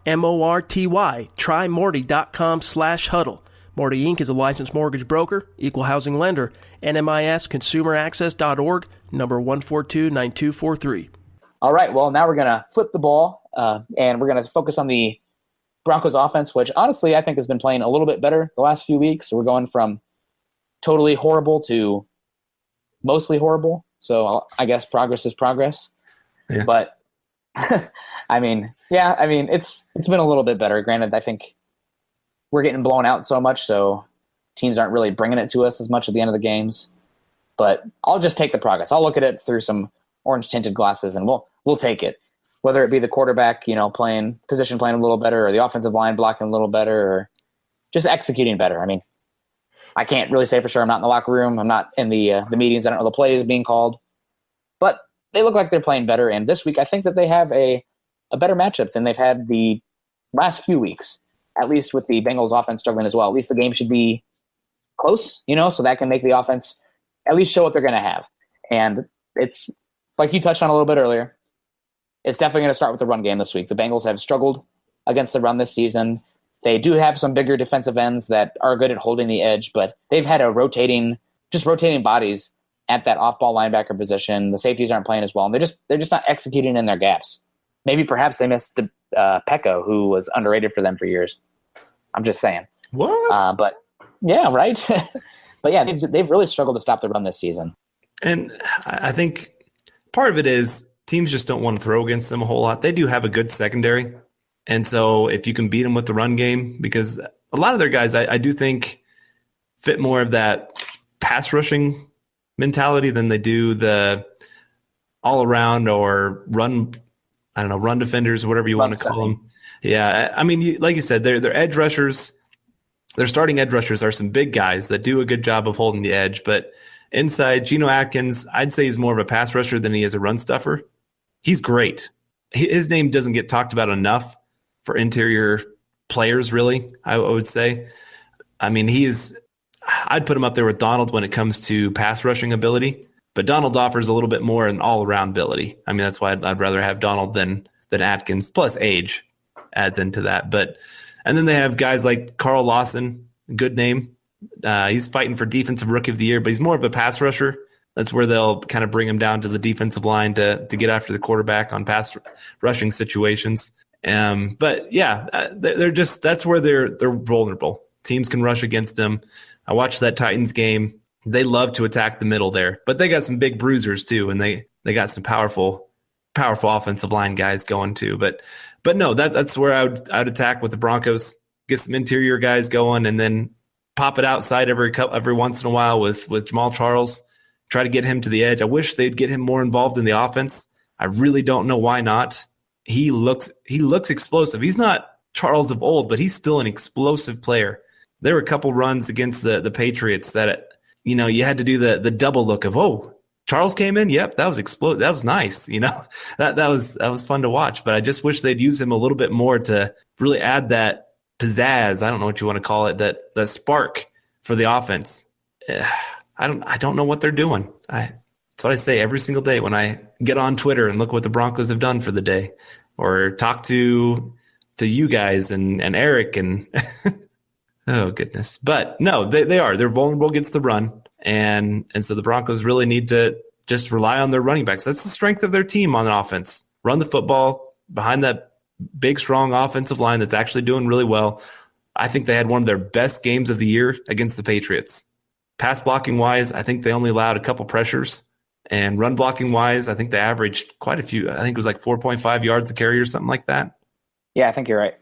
trymorty.com/huddle. Morty Inc. is a licensed mortgage broker, equal housing lender, NMIS consumeraccess.org, number 1429243. All right, well, now we're going to flip the ball, and we're going to focus on the Broncos offense, which honestly I think has been playing a little bit better the last few weeks. We're going from totally horrible to mostly horrible. So I guess progress is progress. Yeah. But, it's been a little bit better. Granted, I think we're getting blown out so much, so teams aren't really bringing it to us as much at the end of the games. But I'll just take the progress. I'll look at it through some orange-tinted glasses, and we'll take it. Whether it be the quarterback, playing a little better, or the offensive line blocking a little better, or just executing better. I mean, I can't really say for sure. I'm not in the locker room. I'm not in the meetings. I don't know the plays being called. But they look like they're playing better, and this week I think that they have a better matchup than they've had the last few weeks. At least with the Bengals offense struggling as well. At least the game should be close, so that can make the offense at least show what they're going to have. And it's, like you touched on a little bit earlier, it's definitely going to start with the run game this week. The Bengals have struggled against the run this season. They do have some bigger defensive ends that are good at holding the edge, but they've had rotating bodies at that off-ball linebacker position. The safeties aren't playing as well, and they're just not executing in their gaps. Maybe perhaps they missed Pecco, who was underrated for them for years. I'm just saying. What? But yeah, right. But yeah, they've really struggled to stop the run this season. And I think part of it is teams just don't want to throw against them a whole lot. They do have a good secondary. And so if you can beat them with the run game, because a lot of their guys, I do think fit more of that pass rushing mentality than they do the all around or run defenders, whatever you want to call them. Yeah, I mean, like you said, they're edge rushers. Their starting edge rushers are some big guys that do a good job of holding the edge. But inside, Geno Atkins, I'd say he's more of a pass rusher than he is a run stuffer. He's great. His name doesn't get talked about enough for interior players, really, I would say. I mean, I'd put him up there with Donald when it comes to pass rushing ability. But Donald offers a little bit more an all-around ability. I mean, that's why I'd rather have Donald than Atkins, plus age adds into that. And then they have guys like Carl Lawson, good name. He's fighting for Defensive Rookie of the Year, but he's more of a pass rusher. That's where they'll kind of bring him down to the defensive line to get after the quarterback on pass rushing situations. But yeah, that's where they're vulnerable. Teams can rush against them. I watched that Titans game. They love to attack the middle there, but they got some big bruisers too, and they got some powerful offensive line guys going too. But no, that's where I would attack with the Broncos. Get some interior guys going, and then pop it outside every once in a while with Jamal Charles. Try to get him to the edge. I wish they'd get him more involved in the offense. I really don't know why not. He looks explosive. He's not Charles of old, but he's still an explosive player. There were a couple runs against the Patriots that you had to do the double look of, oh, Charles came in. Yep, that was explosive. That was nice. That was fun to watch. But I just wish they'd use him a little bit more to really add that pizzazz. I don't know what you want to call it. That spark for the offense. I don't know what they're doing. That's what I say every single day when I get on Twitter and look what the Broncos have done for the day, or talk to you guys and Eric and oh goodness. But no, they're vulnerable against the run. And so the Broncos really need to just rely on their running backs. That's the strength of their team on offense. Run the football behind that big, strong offensive line that's actually doing really well. I think they had one of their best games of the year against the Patriots. Pass blocking wise, I think they only allowed a couple pressures And run blocking wise, I think they averaged quite a few. I think it was like 4.5 yards a carry or something like that. Yeah, I think you're right.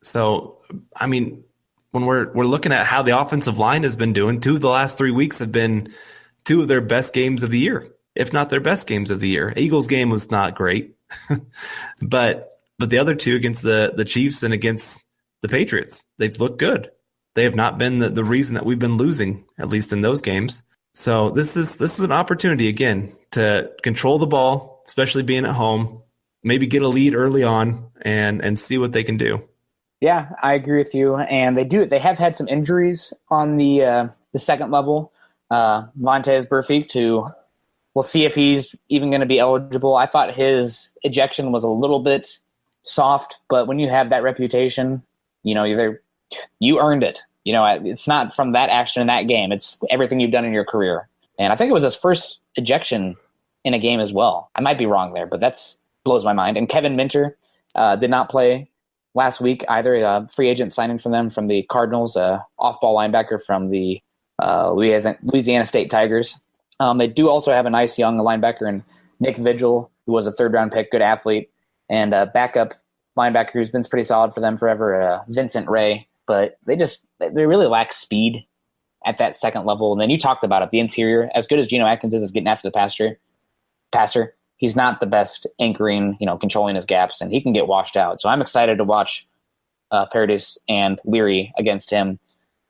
So, I mean, when we're looking at how the offensive line has been doing, 2 of the last 3 weeks have been 2 of their best games of the year, if not their best games of the year. Eagles game was not great, but the other 2 against the Chiefs and against the Patriots, they've looked good. They have not been the reason that we've been losing, at least in those games. So this is an opportunity again to control the ball, especially being at home, maybe get a lead early on and see what they can do. Yeah, I agree with you. And they have had some injuries on the second level. Montez Burfict, we'll see if he's even going to be eligible. I thought his ejection was a little bit soft, but when you have that reputation, you earned it. It's not from that action in that game. It's everything you've done in your career. And I think it was his first ejection in a game as well. I might be wrong there, but that blows my mind. And Kevin Minter did not play last week either. A free agent signing from them from the Cardinals, off-ball linebacker from the Louisiana State Tigers. They do also have a nice young linebacker in Nick Vigil, who was a third-round pick, good athlete, and a backup linebacker who's been pretty solid for them forever, Vincent Ray. But they really lack speed at that second level. And then you talked about it, the interior, as good as Geno Atkins is getting after the passer, he's not the best anchoring, controlling his gaps, and he can get washed out. So I'm excited to watch Paradis and Leary against him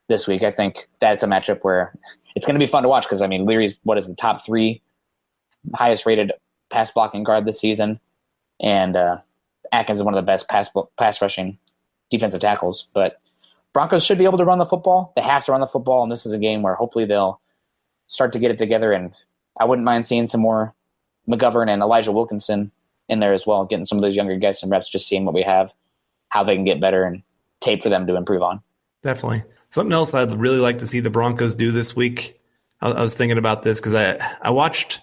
this week. I think that's a matchup where it's going to be fun to watch because, Leary's the top 3 highest rated pass blocking guard this season. And Atkins is one of the best pass rushing defensive tackles. But Broncos should be able to run the football. They have to run the football, and this is a game where hopefully they'll start to get it together. And I wouldn't mind seeing some more McGovern and Elijah Wilkinson in there as well, getting some of those younger guys some reps, just seeing what we have, how they can get better, and tape for them to improve on. Definitely. Something else I'd really like to see the Broncos do this week. I was thinking about this because I watched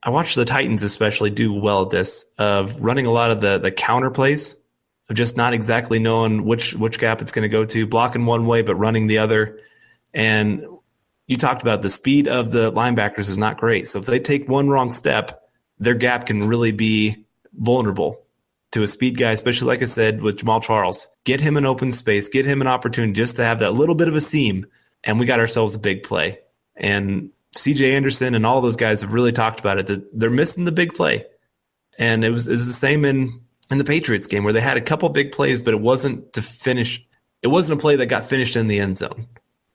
the Titans especially do well at this, of running a lot of the counter plays, of just not exactly knowing which gap it's going to go to, blocking one way but running the other. And you talked about the speed of the linebackers is not great. So if they take one wrong step, their gap can really be vulnerable to a speed guy, especially like I said with Jamal Charles. Get him an open space, get him an opportunity just to have that little bit of a seam, and we got ourselves a big play. And CJ Anderson and all those guys have really talked about it, that they're missing the big play. And it was the same in the Patriots game where they had a couple big plays, but it wasn't to finish. It wasn't a play that got finished in the end zone.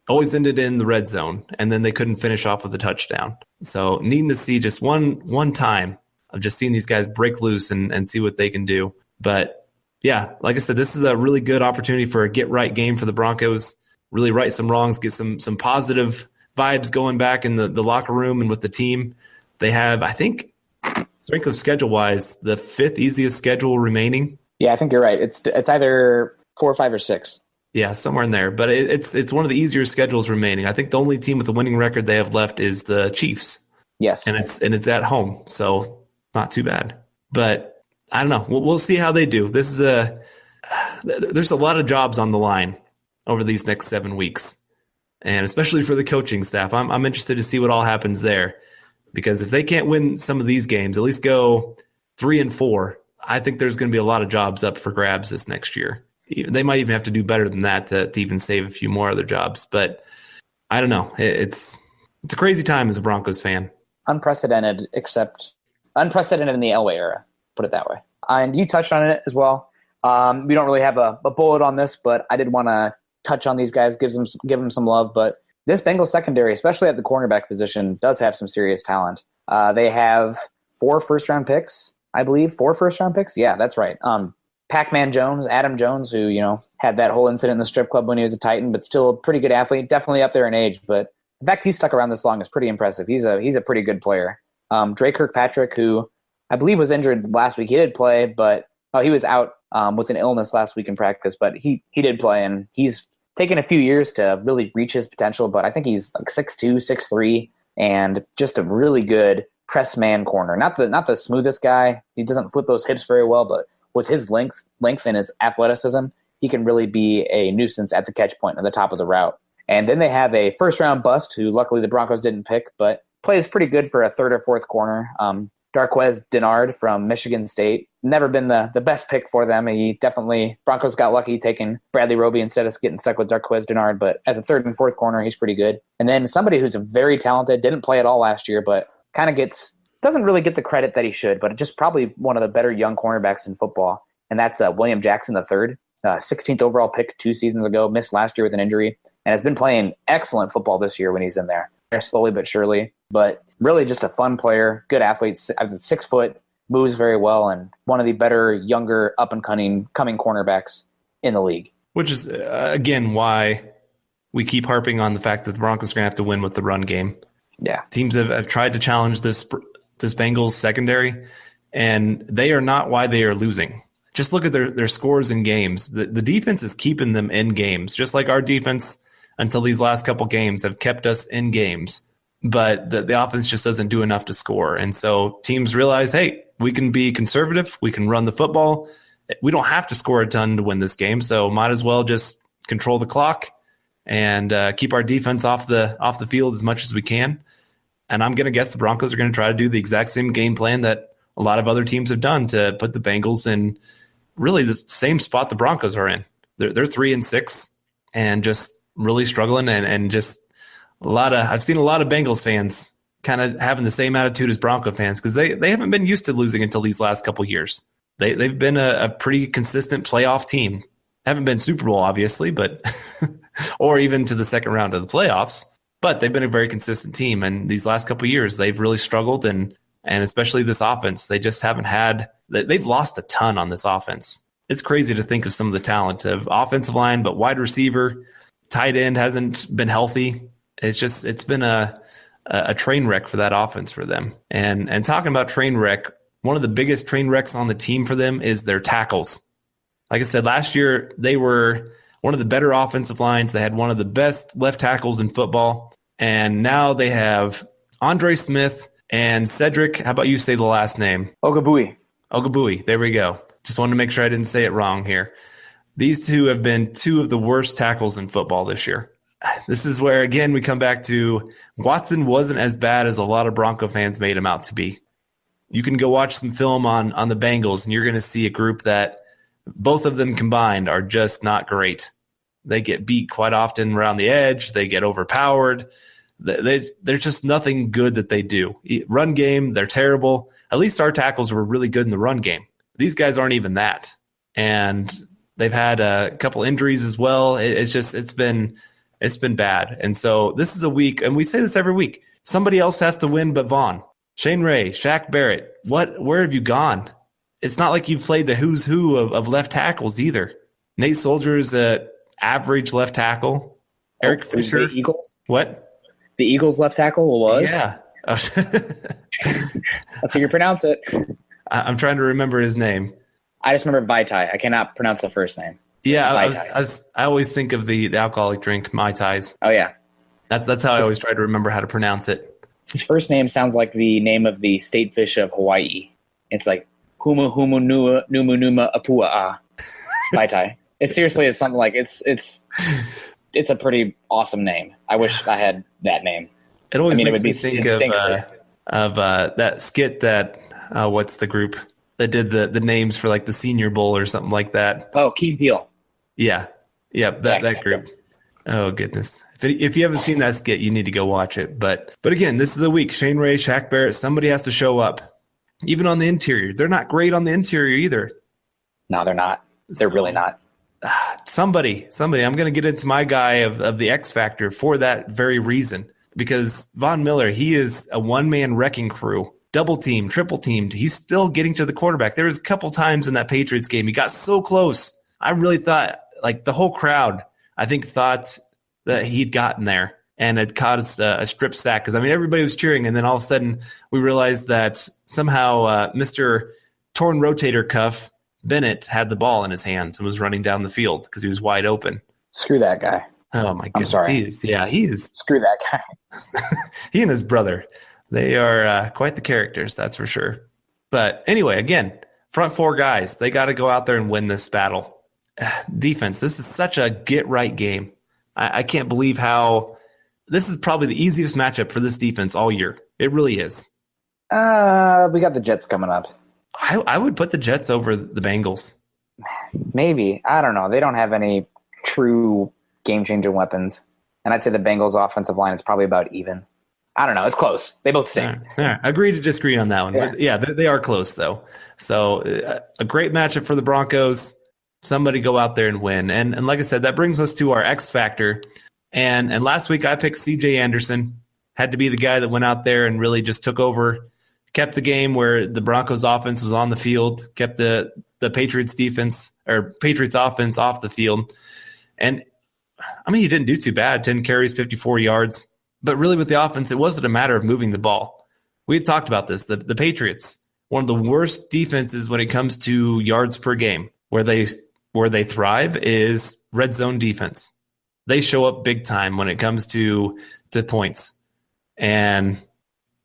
Always ended in the red zone, and then they couldn't finish off with a touchdown. So needing to see just one time of just seeing these guys break loose and see what they can do. But yeah, like I said, this is a really good opportunity for a get-right game for the Broncos, really right some wrongs, get some positive vibes going back in the locker room and with the team. They have, I think, strength of schedule-wise, the 5th easiest schedule remaining. Yeah, I think you're right. It's either 4, 5, or 6. Yeah, somewhere in there. But it's one of the easier schedules remaining. I think the only team with a winning record they have left is the Chiefs. Yes. And it's at home, so not too bad. But I don't know. We'll see how they do. There's a lot of jobs on the line over these next 7 weeks. And especially for the coaching staff, I'm interested to see what all happens there. Because if they can't win some of these games, at least go 3-4, I think there's going to be a lot of jobs up for grabs this next year. They might even have to do better than that to even save a few more other jobs. But I don't know. It's a crazy time as a Broncos fan. Unprecedented in the Elway era, put it that way. And you touched on it as well. We don't really have a bullet on this, but I did want to touch on these guys, give them some love. But this Bengals secondary, especially at the cornerback position, does have some serious talent. They have 4 first-round picks, I believe. 4 first-round picks? Yeah, that's right. Pac-Man Jones, Adam Jones, who, had that whole incident in the strip club when he was a Titan, but still a pretty good athlete, definitely up there in age. But the fact he's stuck around this long is pretty impressive. He's a pretty good player. Dre Kirkpatrick, who I believe was injured last week, he did play, but he was out with an illness last week in practice, but he did play, and he's taken a few years to really reach his potential, but I think he's like 6'2", 6'3", and just a really good press man corner. Not the smoothest guy. He doesn't flip those hips very well, but with his length and his athleticism, he can really be a nuisance at the catch point at the top of the route. And then they have a first-round bust, who luckily the Broncos didn't pick, but plays pretty good for a third or fourth corner. Darquez Denard from Michigan State. Never been the best pick for them. Broncos got lucky taking Bradley Roby instead of getting stuck with Darquez Denard, but as a third and fourth corner, he's pretty good. And then somebody who's very talented, didn't play at all last year, but doesn't really get the credit that he should, but just probably one of the better young cornerbacks in football. And that's William Jackson III, 16th overall pick 2 seasons ago, missed last year with an injury, and has been playing excellent football this year when he's in there. Slowly but surely, but really just a fun player, good athlete, 6 foot, moves very well, and one of the better, younger, up-and-coming cornerbacks in the league. Which is, again, why we keep harping on the fact that the Broncos are going to have to win with the run game. Yeah. Teams have tried to challenge this Bengals secondary, and they are not why they are losing. Just look at their scores in games. The defense is keeping them in games, just like our defense until these last couple games have kept us in games. But the offense just doesn't do enough to score. And so teams realize, hey, we can be conservative. We can run the football. We don't have to score a ton to win this game. So might as well just control the clock and keep our defense off the field as much as we can. And I'm going to guess the Broncos are going to try to do the exact same game plan that a lot of other teams have done to put the Bengals in really the same spot the Broncos are in. They're 3-6 and just really struggling, and just I've seen a lot of Bengals fans kind of having the same attitude as Bronco fans because they haven't been used to losing until these last couple years. They've been a pretty consistent playoff team. Haven't been Super Bowl, obviously, but or even to the second round of the playoffs, but they've been a very consistent team. And these last couple years, they've really struggled, and especially this offense, they just haven't had – they've lost a ton on this offense. It's crazy to think of some of the talent of offensive line, but wide receiver – tight end hasn't been healthy. It's been a train wreck for that offense for them. And talking about train wreck, one of the biggest train wrecks on the team for them is their tackles. Like I said, last year they were one of the better offensive lines. They had one of the best left tackles in football. And now they have Andre Smith and Cedric. How about you say the last name? Ogabui. There we go. Just wanted to make sure I didn't say it wrong here. These two have been 2 of the worst tackles in football this year. This is where, again, we come back to Watson wasn't as bad as a lot of Bronco fans made him out to be. You can go watch some film on the Bengals, and you're going to see a group that both of them combined are just not great. They get beat quite often around the edge. They get overpowered. There's just nothing good that they do. Run game, they're terrible. At least our tackles were really good in the run game. These guys aren't even that. And they've had a couple injuries as well. It's been bad. And so this is a week, and we say this every week, somebody else has to win but Vaughn. Shane Ray, Shaq Barrett, where have you gone? It's not like you've played the who's who of left tackles either. Nate Solder's an average left tackle. Eric Fisher. The Eagles? What? The Eagles left tackle was? Yeah. That's how you pronounce it. I'm trying to remember his name. I just remember Vaitai. I cannot pronounce the first name. Yeah, I always think of the alcoholic drink, Mai Tais. Oh, yeah. That's how I always try to remember how to pronounce it. His first name sounds like the name of the state fish of Hawaii. It's like Humu Humu Numu Numa Apua Vaitai. It seriously is something like it's a pretty awesome name. I wish I had that name. It always makes me think of that skit that what's the group that did the names for like the Senior Bowl or something like that. Oh, Key and Peele. Yeah. That group. Oh goodness! If you haven't seen that skit, you need to go watch it. But again, this is a week. Shane Ray, Shaq Barrett, somebody has to show up. Even on the interior, they're not great on the interior either. No, they're not. They're really not. Somebody. I'm going to get into my guy of the X Factor for that very reason. Because Von Miller, he is a one-man wrecking crew. Double teamed, triple teamed. He's still getting to the quarterback. There was a couple times in that Patriots game he got so close. I really thought, like the whole crowd, I think thought that he'd gotten there and it caused a strip sack. Because, I mean, everybody was cheering, and then all of a sudden we realized that somehow Mr. Torn Rotator Cuff Bennett had the ball in his hands and was running down the field because he was wide open. Screw that guy. Oh, my goodness. I'm sorry. He is. Screw that guy. He and his brother, they are quite the characters, that's for sure. But anyway, again, front 4 guys, they got to go out there and win this battle. Defense, this is such a get-right game. I can't believe how – this is probably the easiest matchup for this defense all year. It really is. We got the Jets coming up. I would put the Jets over the Bengals. Maybe. I don't know. They don't have any true game-changing weapons. And I'd say the Bengals' offensive line is probably about even. I don't know. It's close. They both stink. Yeah. Agree to disagree on that one. Yeah. But yeah, they are close, though. So a great matchup for the Broncos. Somebody go out there and win. And like I said, that brings us to our X factor. And last week I picked C.J. Anderson. Had to be the guy that went out there and really just took over, kept the game where the Broncos offense was on the field, kept the Patriots defense or Patriots offense off the field. And I mean, he didn't do too bad, 10 carries, 54 yards. But really with the offense, it wasn't a matter of moving the ball. We had talked about this. The Patriots, one of the worst defenses when it comes to yards per game. Where they thrive is red zone defense. They show up big time when it comes to points. And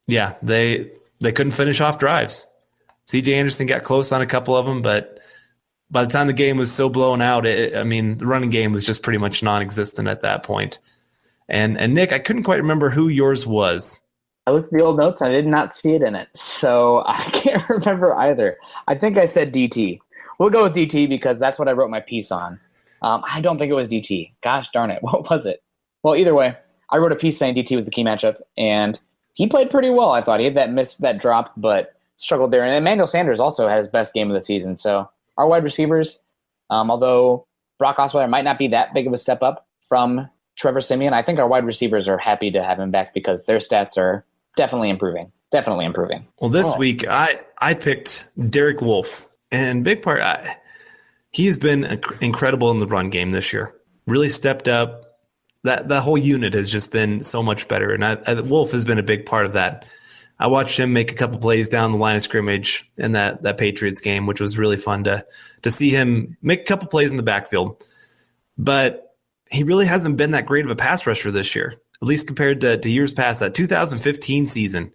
yeah, they couldn't finish off drives. C.J. Anderson got close on a couple of them, but by the time the game was so blown out, the running game was just pretty much non-existent at that point. And Nick, I couldn't quite remember who yours was. I looked at the old notes. I did not see it in it, so I can't remember either. I think I said DT. We'll go with DT because that's what I wrote my piece on. I don't think it was DT. Gosh darn it. What was it? Well, either way, I wrote a piece saying DT was the key matchup, and he played pretty well, I thought. He had that drop, but struggled there. And Emmanuel Sanders also had his best game of the season. So our wide receivers, although Brock Osweiler might not be that big of a step up from Trevor Siemian, I think our wide receivers are happy to have him back because their stats are definitely improving. Definitely improving. Well, this week I picked Derek Wolfe. And big part, he's been incredible in the run game this year. Really stepped up. That whole unit has just been so much better. And Wolf has been a big part of that. I watched him make a couple plays down the line of scrimmage in that Patriots game, which was really fun to see him make a couple plays in the backfield. But he really hasn't been that great of a pass rusher this year, at least compared to years past. That 2015 season,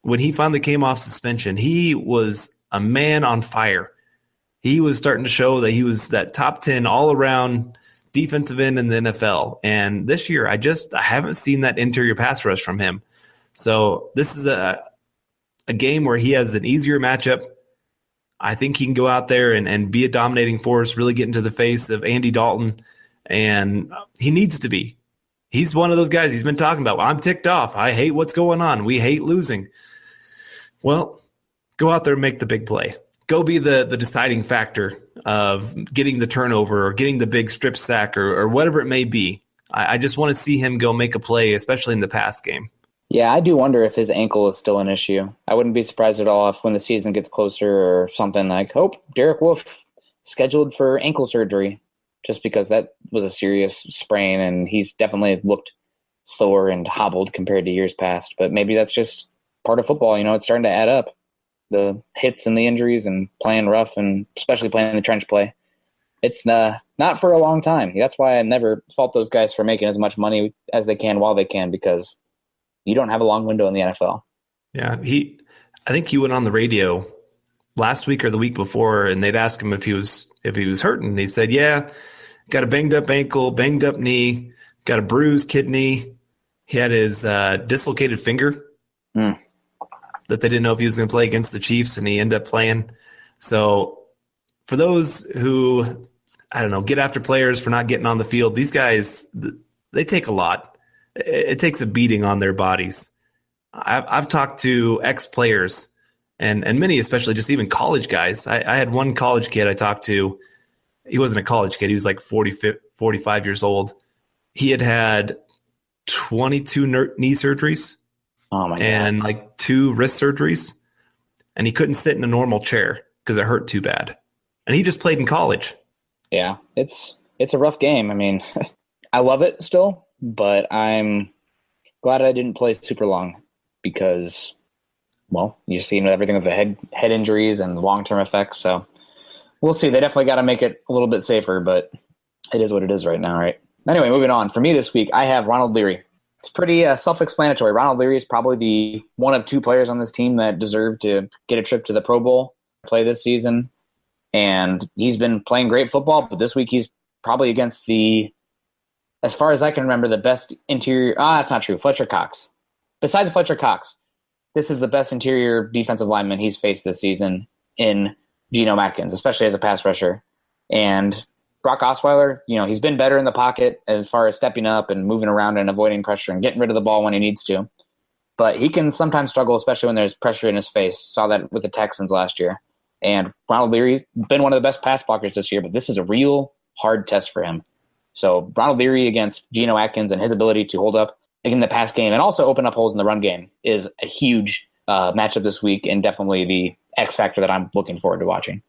when he finally came off suspension, he was a man on fire. He was starting to show that he was that top 10 all-around defensive end in the NFL. And this year, I haven't seen that interior pass rush from him. So this is a game where he has an easier matchup. I think he can go out there and be a dominating force, really get into the face of Andy Dalton. And he needs to be. He's one of those guys he's been talking about. I'm ticked off. I hate what's going on. We hate losing. Well, go out there and make the big play. Go be the deciding factor of getting the turnover or getting the big strip sack or whatever it may be. I just want to see him go make a play, especially in the pass game. Yeah, I do wonder if his ankle is still an issue. I wouldn't be surprised at all if when the season gets closer or something like, Derek Wolfe scheduled for ankle surgery, just because that was a serious sprain and he's definitely looked slower and hobbled compared to years past. But maybe that's just part of football. It's starting to add up. The hits and the injuries and playing rough and especially playing the trench play. It's not for a long time. That's why I never fault those guys for making as much money as they can while they can, because you don't have a long window in the NFL. Yeah, I think he went on the radio last week or the week before, and they'd ask him if he was hurting. And he said, yeah, got a banged up ankle, banged up knee, got a bruised kidney. He had his dislocated finger. That they didn't know if he was going to play against the Chiefs, and he ended up playing. So for those who, I don't know, get after players for not getting on the field, these guys, they take a lot. It takes a beating on their bodies. I've talked to ex-players, and many, especially just even college guys. I had one college kid I talked to. He wasn't a college kid. He was like 45 years old. He had 22 knee surgeries. Oh my God. And like 2 wrist surgeries, and he couldn't sit in a normal chair because it hurt too bad. And he just played in college. Yeah, it's a rough game. I mean, I love it still, but I'm glad I didn't play super long because, well, you've seen everything with the head injuries and long-term effects. So we'll see. They definitely got to make it a little bit safer, but it is what it is right now, right? Anyway, moving on. For me this week, I have Ronald Leary. It's pretty self-explanatory. Ronald Leary is probably the one of 2 players on this team that deserve to get a trip to the Pro Bowl, play this season. And he's been playing great football, but this week he's probably against as far as I can remember, the best interior. That's not true. Fletcher Cox. Besides Fletcher Cox, this is the best interior defensive lineman he's faced this season in Geno Atkins, especially as a pass rusher. And Brock Osweiler, he's been better in the pocket as far as stepping up and moving around and avoiding pressure and getting rid of the ball when he needs to. But he can sometimes struggle, especially when there's pressure in his face. Saw that with the Texans last year. And Ronald Leary's been one of the best pass blockers this year, but this is a real hard test for him. So Ronald Leary against Geno Atkins and his ability to hold up in the pass game and also open up holes in the run game is a huge matchup this week and definitely the X factor that I'm looking forward to watching.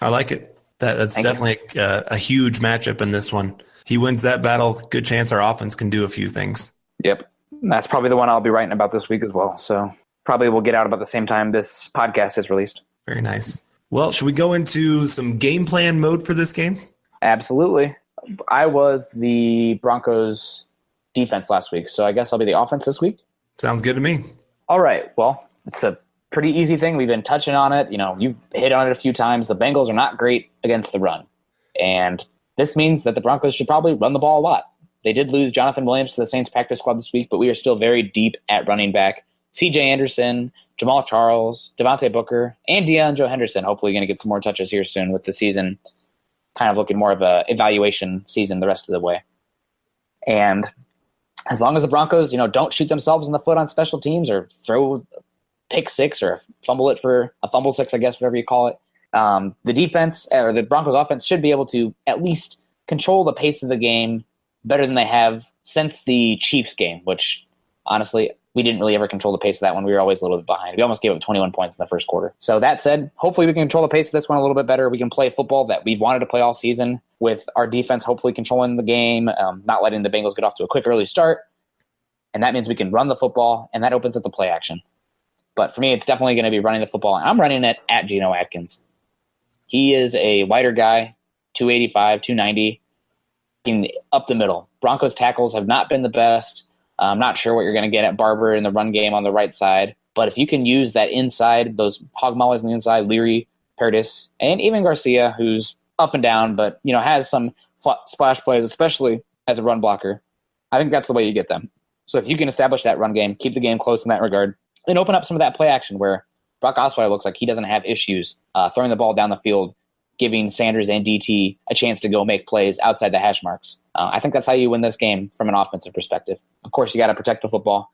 I like it. That's definitely a huge matchup in this one. He wins that battle, good chance our offense can do a few things. Yep. That's probably the one I'll be writing about this week as well. So probably we'll get out about the same time this podcast is released. Very nice. Well, should we go into some game plan mode for this game? Absolutely. I was the Broncos defense last week, so I guess I'll be the offense this week. Sounds good to me. All right. Well, it's a pretty easy thing. We've been touching on it. You've hit on it a few times. The Bengals are not great against the run. And this means that the Broncos should probably run the ball a lot. They did lose Jonathan Williams to the Saints practice squad this week, but we are still very deep at running back. C.J. Anderson, Jamal Charles, Devontae Booker, and DeAndre Henderson hopefully going to get some more touches here soon with the season kind of looking more of a evaluation season the rest of the way. And as long as the Broncos, don't shoot themselves in the foot on special teams or throw pick six or fumble it for a fumble six, I guess, whatever you call it, the defense or the Broncos offense should be able to at least control the pace of the game better than they have since the Chiefs game, which honestly, we didn't really ever control the pace of that one. We were always a little bit behind. We almost gave up 21 points in the first quarter. So that said, hopefully we can control the pace of this one a little bit better. We can play football that we've wanted to play all season with our defense hopefully controlling the game, not letting the Bengals get off to a quick early start. And that means we can run the football, and that opens up the play action. But for me, it's definitely going to be running the football. And I'm running it at Geno Atkins. He is a wider guy, 285, 290, up the middle. Broncos tackles have not been the best. I'm not sure what you're going to get at Barber in the run game on the right side. But if you can use that inside, those hog mollies on the inside, Leary, Paradis, and even Garcia, who's up and down, but has some splash plays, especially as a run blocker, I think that's the way you get them. So if you can establish that run game, keep the game close in that regard, then open up some of that play action where Brock Osweiler looks like he doesn't have issues throwing the ball down the field, giving Sanders and DT a chance to go make plays outside the hash marks. I think that's how you win this game from an offensive perspective. Of course, you got to protect the football,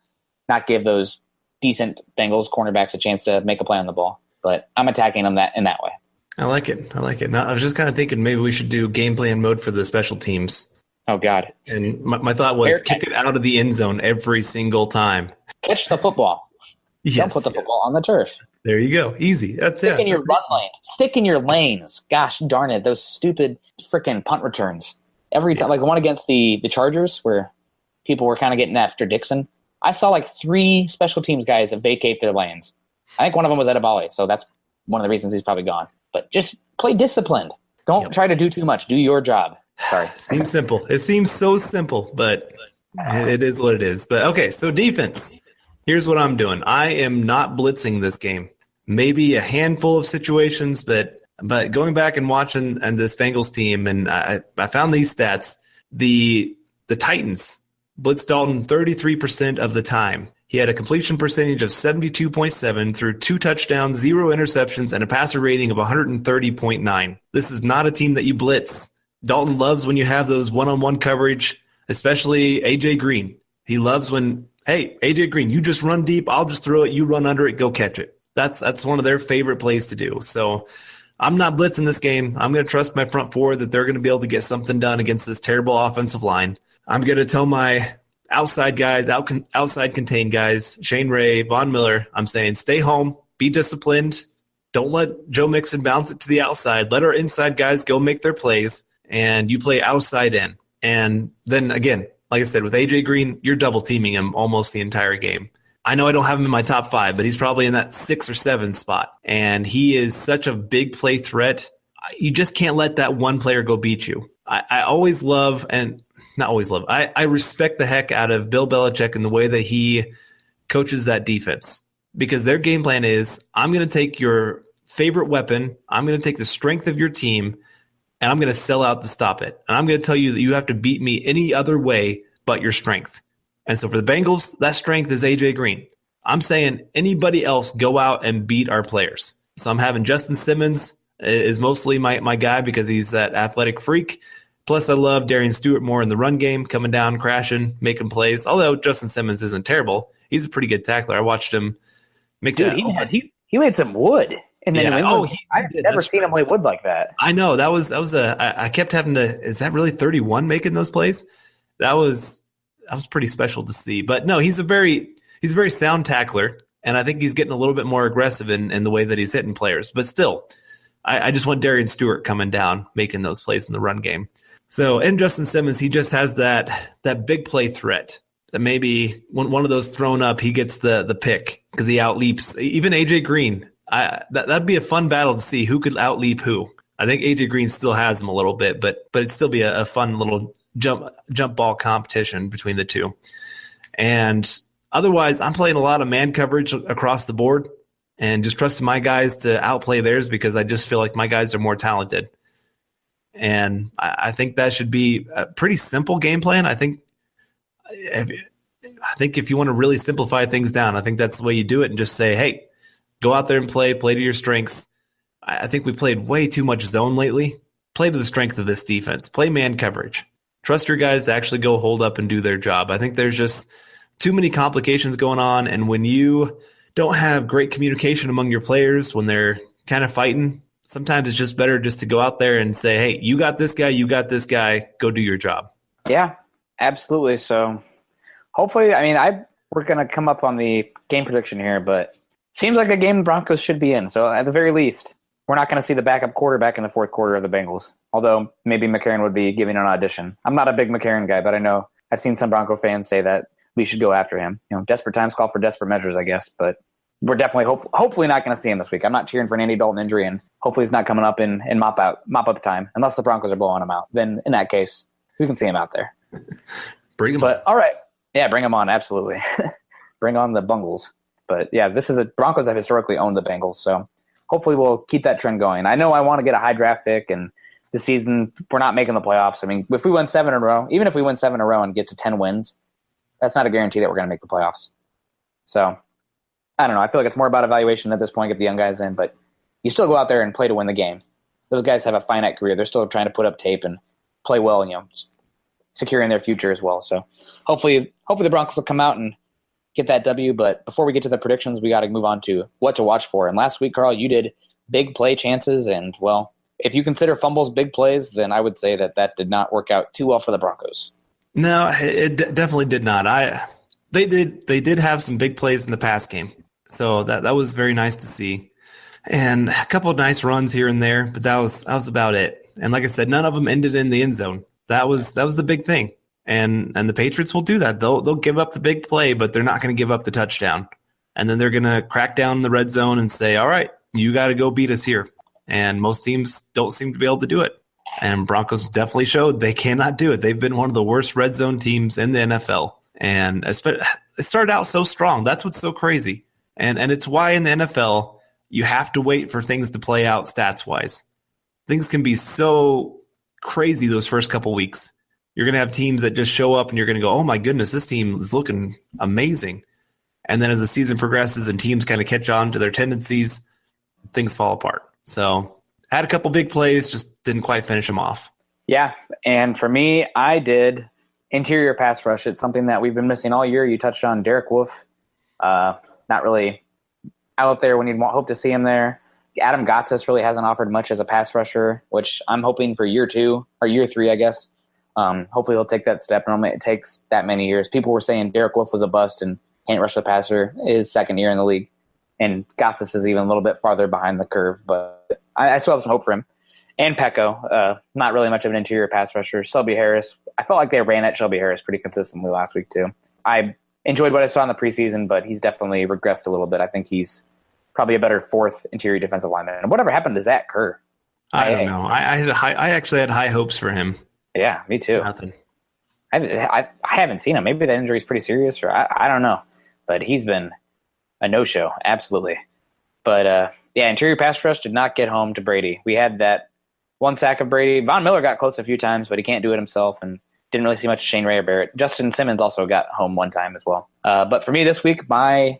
not give those decent Bengals cornerbacks a chance to make a play on the ball. But I'm attacking them in that way. I like it. Now, I was just kind of thinking maybe we should do game plan mode for the special teams. Oh, God. And my thought was kick it out of the end zone every single time. Catch the football. Yes, don't put the football on the turf. There you go. Easy. That's it. Stick in your run lane. Stick in your lanes. Gosh darn it. Those stupid freaking punt returns. Every time, like the one against the Chargers where people were kind of getting after Dixon. I saw like 3 special teams guys that vacate their lanes. I think one of them was Edebali, so that's one of the reasons he's probably gone. But just play disciplined. Don't try to do too much. Do your job. Sorry. Seems simple. It seems so simple, but it is what it is. But okay, so defense. Here's what I'm doing. I am not blitzing this game. Maybe a handful of situations, but going back and watching and this Bengals team, and I found these stats. The Titans blitzed Dalton 33% of the time. He had a completion percentage of 72.7 through 2 touchdowns, 0 interceptions, and a passer rating of 130.9. This is not a team that you blitz. Dalton loves when you have those one-on-one coverage, especially A.J. Green. He loves when, hey, A.J. Green, you just run deep, I'll just throw it, you run under it, go catch it. That's one of their favorite plays to do. So I'm not blitzing this game. I'm going to trust my front four that they're going to be able to get something done against this terrible offensive line. I'm going to tell my outside guys, outside contained guys, Shane Ray, Von Miller, I'm saying stay home, be disciplined. Don't let Joe Mixon bounce it to the outside. Let our inside guys go make their plays, and you play outside in. And then, again, like I said, with A.J. Green, you're double teaming him almost the entire game. I know I don't have him in my top 5, but he's probably in that 6 or 7 spot. And he is such a big play threat. You just can't let that one player go beat you. I always love, and not always love, I respect the heck out of Bill Belichick and the way that he coaches that defense. Because their game plan is, I'm going to take your favorite weapon, I'm going to take the strength of your team, and I'm going to sell out to stop it. And I'm going to tell you that you have to beat me any other way but your strength. And so for the Bengals, that strength is A.J. Green. I'm saying anybody else go out and beat our players. So I'm having Justin Simmons is mostly my guy because he's that athletic freak. Plus, I love Darian Stewart more in the run game, coming down, crashing, making plays. Although Justin Simmons isn't terrible, he's a pretty good tackler. I watched him make that. He laid some wood. And then I've never seen him lay wood like that. I know I kept having to. Is that really 31 making those plays? That was pretty special to see. But no, he's a very sound tackler, and I think he's getting a little bit more aggressive in the way that he's hitting players. But still, I just want Darian Stewart coming down, making those plays in the run game. So, and Justin Simmons, he just has that big play threat. That maybe when one of those thrown up, he gets the pick because he outleaps even AJ Green. That'd be a fun battle to see who could outleap who. I think AJ Green still has him a little bit, but it'd still be a fun little jump ball competition between the two. And otherwise, I'm playing a lot of man coverage across the board and just trusting my guys to outplay theirs because I just feel like my guys are more talented. And I think that should be a pretty simple game plan. I think if you want to really simplify things down, I think that's the way you do it and just say, hey, go out there and play to your strengths. I think we played way too much zone lately. Play to the strength of this defense. Play man coverage. Trust your guys to actually go hold up and do their job. I think there's just too many complications going on, and when you don't have great communication among your players, when they're kind of fighting, sometimes it's just better just to go out there and say, hey, you got this guy, go do your job. Yeah, absolutely. So hopefully, we're going to come up on the game prediction here, but seems like a game the Broncos should be in. So at the very least, we're not going to see the backup quarterback in the fourth quarter of the Bengals, although maybe McCarron would be giving an audition. I'm not a big McCarron guy, but I know I've seen some Bronco fans say that we should go after him. Desperate times call for desperate measures, I guess, but we're definitely hopefully not going to see him this week. I'm not cheering for an Andy Dalton injury, and hopefully he's not coming up in mop up time, unless the Broncos are blowing him out. Then in that case, we can see him out there. Bring him on. All right. Yeah, bring him on, absolutely. Bring on the Bungles. But yeah, Broncos have historically owned the Bengals, so hopefully we'll keep that trend going. I know I want to get a high draft pick, and this season we're not making the playoffs. If we win 7 in a row, even if we win 7 in a row and get to 10 wins, that's not a guarantee that we're going to make the playoffs. So I don't know. I feel like it's more about evaluation at this point, get the young guys in, but you still go out there and play to win the game. Those guys have a finite career. They're still trying to put up tape and play well, securing their future as well. So hopefully the Broncos will come out and get that W. But before we get to the predictions, we got to move on to what to watch for. And last week, Carl, you did big play chances. And, well, if you consider fumbles big plays, then I would say that did not work out too well for the Broncos. No, it definitely did not. They did have some big plays in the pass game. So that was very nice to see. And a couple of nice runs here and there, but that was about it. And like I said, none of them ended in the end zone. That was the big thing. And the Patriots will do that. They'll give up the big play, but they're not going to give up the touchdown. And then they're going to crack down in the red zone and say, all right, you got to go beat us here. And most teams don't seem to be able to do it. And Broncos definitely showed they cannot do it. They've been one of the worst red zone teams in the NFL. And it started out so strong. That's what's so crazy. And it's why in the NFL you have to wait for things to play out stats-wise. Things can be so crazy those first couple weeks. You're going to have teams that just show up and you're going to go, oh my goodness, this team is looking amazing. And then as the season progresses and teams kind of catch on to their tendencies, things fall apart. So had a couple big plays, just didn't quite finish them off. Yeah, and for me, I did interior pass rush. It's something that we've been missing all year. You touched on Derek Wolfe. Not really out there when you'd hope to see him there. Adam Gotsis really hasn't offered much as a pass rusher, which I'm hoping for year 2 or year 3, I guess. Hopefully he'll take that step. Normally it takes that many years. People were saying Derek Wolfe was a bust and can't rush the passer his second year in the league. And Gotsis is even a little bit farther behind the curve, but I still have some hope for him. And Pecco, not really much of an interior pass rusher. Shelby Harris, I felt like they ran at Shelby Harris pretty consistently last week too. I enjoyed what I saw in the preseason, but he's definitely regressed a little bit. I think he's probably a better 4th interior defensive lineman. And whatever happened to Zach Kerr? I don't know. I actually had high hopes for him. Yeah, me too. Nothing. I haven't seen him. Maybe the injury is pretty serious, or I don't know. But he's been a no-show, absolutely. But, interior pass rush did not get home to Brady. We had that one sack of Brady. Von Miller got close a few times, but he can't do it himself, and didn't really see much of Shane Ray or Barrett. Justin Simmons also got home one time as well. But for me this week, my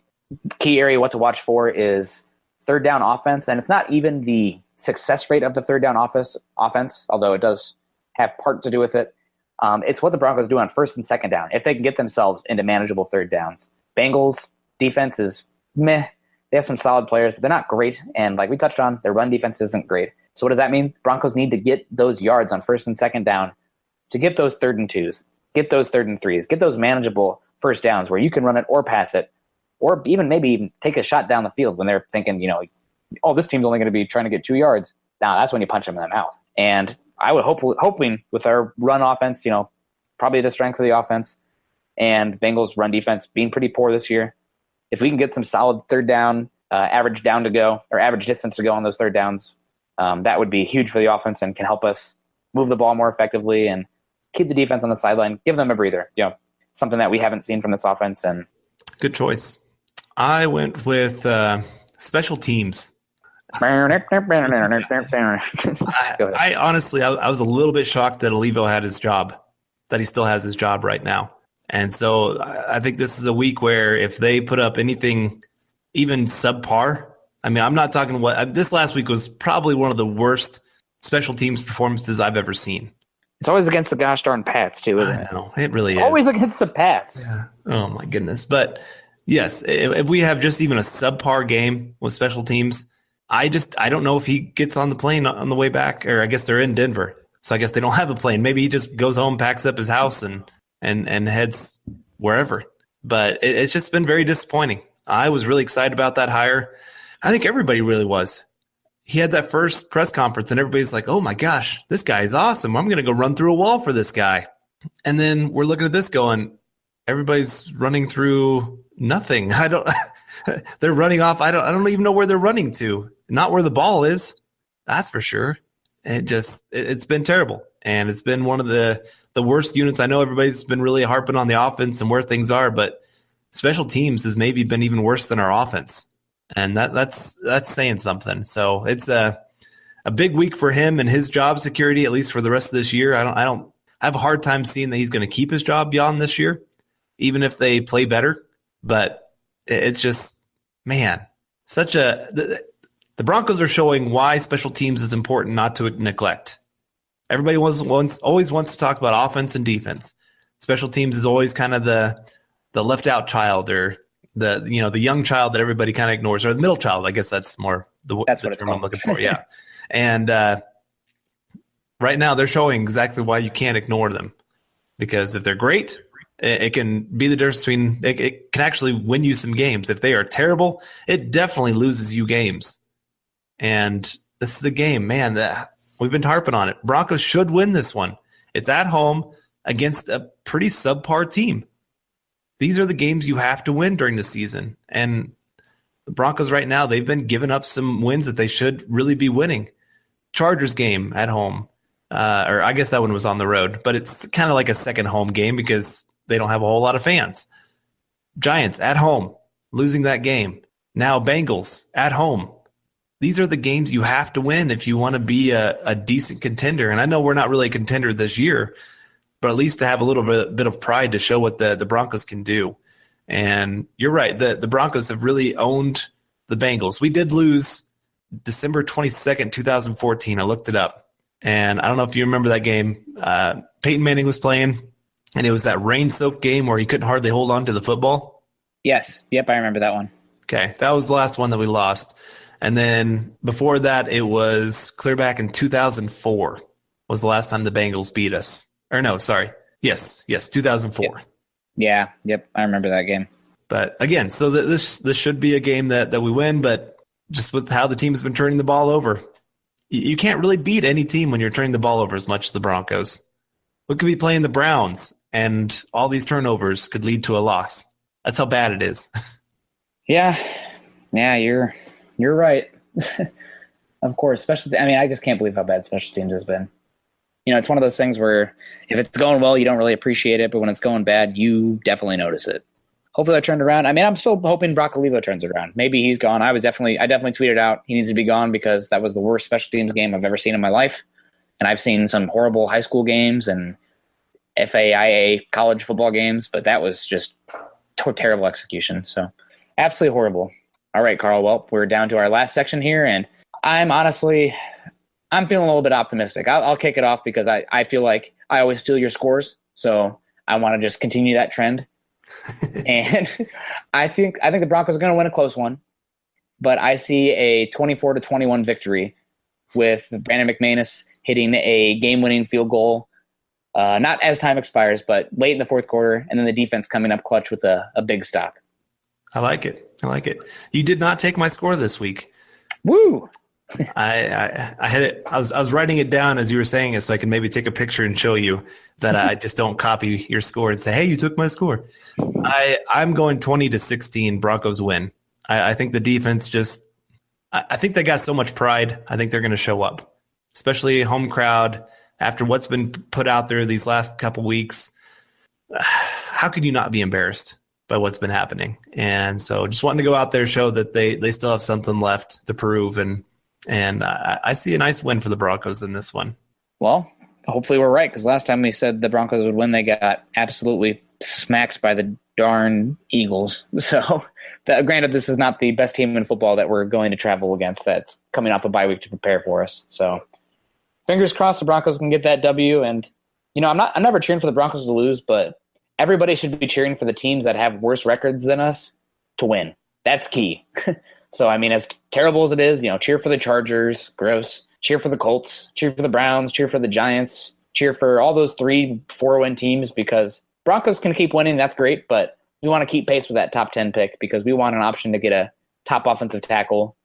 key area what to watch for is third down offense, and it's not even the success rate of the third down offense, although it does have part to do with it. It's what the Broncos do on first and second down. If they can get themselves into manageable third downs. Bengals defense is meh. They have some solid players, but they're not great. And like we touched on, their run defense isn't great. So what does that mean? Broncos need to get those yards on first and second down to get those 3rd and 2s, get those 3rd and 3s, get those manageable first downs where you can run it or pass it, or even take a shot down the field when they're thinking, oh, this team's only going to be trying to get 2 yards. Now that's when you punch them in the mouth. And I would hoping with our run offense, probably the strength of the offense and Bengals run defense being pretty poor this year, if we can get some solid third down, average down to go or average distance to go on those third downs, that would be huge for the offense and can help us move the ball more effectively and keep the defense on the sideline, give them a breather. Something that we haven't seen from this offense. And good choice. I went with special teams. I honestly, I was a little bit shocked that Olivo had his job, that he still has his job right now. And so I think this is a week where if they put up anything even subpar, I mean, I'm not talking this last week was probably one of the worst special teams performances I've ever seen. It's always against the gosh darn Pats too, isn't it? I know, it really is. Always against the Pats. Yeah. Oh my goodness. But yes, if we have just even a subpar game with special teams, I don't know if he gets on the plane on the way back, or I guess they're in Denver. So I guess they don't have a plane. Maybe he just goes home, packs up his house and heads wherever. But it's just been very disappointing. I was really excited about that hire. I think everybody really was. He had that first press conference and everybody's like, oh my gosh, this guy is awesome. I'm going to go run through a wall for this guy. And then we're looking at this going, everybody's running through nothing. They're running off. I don't even know where they're running to. Not where the ball is. That's for sure. It's been terrible. And it's been one of the worst units. I know everybody's been really harping on the offense and where things are, but special teams has maybe been even worse than our offense. And that's saying something. So it's a big week for him and his job security, at least for the rest of this year. I have a hard time seeing that he's going to keep his job beyond this year, even if they play better. But it's just, man, the Broncos are showing why special teams is important not to neglect. Everybody always wants to talk about offense and defense. Special teams is always kind of the left out child, or the young child that everybody kind of ignores, or the middle child. I guess that's more the term I'm looking for. Yeah. And right now they're showing exactly why you can't ignore them, because if they're great, it can be the difference between it can actually win you some games. If they are terrible, it definitely loses you games. And this is a game, man, that we've been harping on it. Broncos should win this one. It's at home against a pretty subpar team. These are the games you have to win during the season. And the Broncos right now, they've been giving up some wins that they should really be winning. Chargers game at home. Or I guess that one was on the road, but it's kind of like a second home game because they don't have a whole lot of fans. Giants at home, losing that game. Now Bengals at home. These are the games you have to win if you want to be a decent contender. And I know we're not really a contender this year, but at least to have a little bit of pride to show what the Broncos can do. And you're right, the Broncos have really owned the Bengals. We did lose December 22nd, 2014. I looked it up. And I don't know if you remember that game. Peyton Manning was playing, and it was that rain-soaked game where he couldn't hardly hold on to the football. Yes. Yep, I remember that one. Okay, that was the last one that we lost. And then before that, it was clear back in 2004 was the last time the Bengals beat us. Or no, sorry. Yes, 2004. Yeah, yep, I remember that game. But again, so this should be a game that we win, but just with how the team's been turning the ball over, you can't really beat any team when you're turning the ball over as much as the Broncos. We could be playing the Browns, and all these turnovers could lead to a loss. That's how bad it is. Yeah, you're right. Of course, I just can't believe how bad special teams has been. It's one of those things where if it's going well, you don't really appreciate it, but when it's going bad, you definitely notice it. Hopefully that turned around. I'm still hoping Brock Olivo turns it around. Maybe he's gone. I definitely tweeted out he needs to be gone because that was the worst special teams game I've ever seen in my life. And I've seen some horrible high school games and FAIA college football games, but that was just terrible execution. So Absolutely horrible. All right, Carl. Well, we're down to our last section here, and I'm feeling a little bit optimistic. I'll kick it off because I feel like I always steal your scores, so I want to just continue that trend. And I think the Broncos are going to win a close one, but I see a 24-21 victory with Brandon McManus hitting a game-winning field goal, not as time expires, but late in the fourth quarter, and then the defense coming up clutch with a big stop. I like it. You did not take my score this week. Woo! I had it. I was writing it down as you were saying it, so I can maybe take a picture and show you that I just don't copy your score and say, "Hey, you took my score." I'm going 20-16. Broncos win. I think the defense just. I think they got so much pride. I think they're going to show up, especially home crowd after what's been put out there these last couple weeks. How could you not be embarrassed by what's been happening? And so, just wanting to go out there, show that they still have something left to prove and I see a nice win for the Broncos in this one. Well, hopefully we're right, because last time we said the Broncos would win, they got absolutely smacked by the darn Eagles. So, granted, this is not the best team in football that we're going to travel against that's coming off a bye week to prepare for us. So, fingers crossed the Broncos can get that W. And, I'm never cheering for the Broncos to lose, but everybody should be cheering for the teams that have worse records than us to win. That's key. So, as terrible as it is, cheer for the Chargers, gross. Cheer for the Colts, cheer for the Browns, cheer for the Giants, cheer for all those 3-4-win teams, because Broncos can keep winning. That's great, but we want to keep pace with that top 10 pick because we want an option to get a top offensive tackle,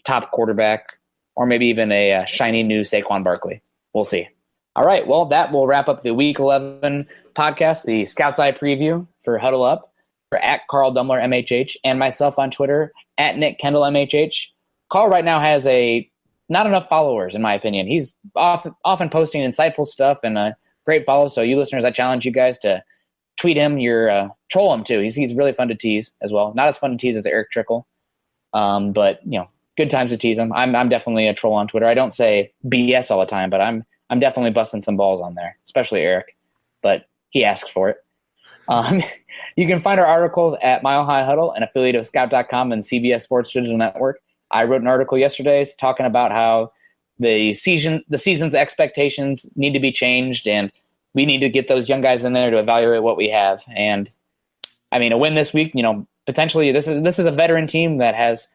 top quarterback, or maybe even a shiny new Saquon Barkley. We'll see. All right, well, that will wrap up the Week 11 podcast, the Scout's Eye preview for Huddle Up. For at Carl Dumler MHH and myself on Twitter at Nick Kendell MHH. Carl right now has not enough followers, in my opinion. He's often posting insightful stuff and a great follow. So you listeners, I challenge you guys to tweet him, troll him too. He's really fun to tease as well. Not as fun to tease as Eric Trickle, but good times to tease him. I'm definitely a troll on Twitter. I don't say BS all the time, but I'm definitely busting some balls on there, especially Eric. But he asks for it. You can find our articles at Mile High Huddle, an affiliate of Scout.com and CBS Sports Digital Network. I wrote an article yesterday talking about how the season's expectations need to be changed, and we need to get those young guys in there to evaluate what we have. And a win this week, potentially this is a veteran team that has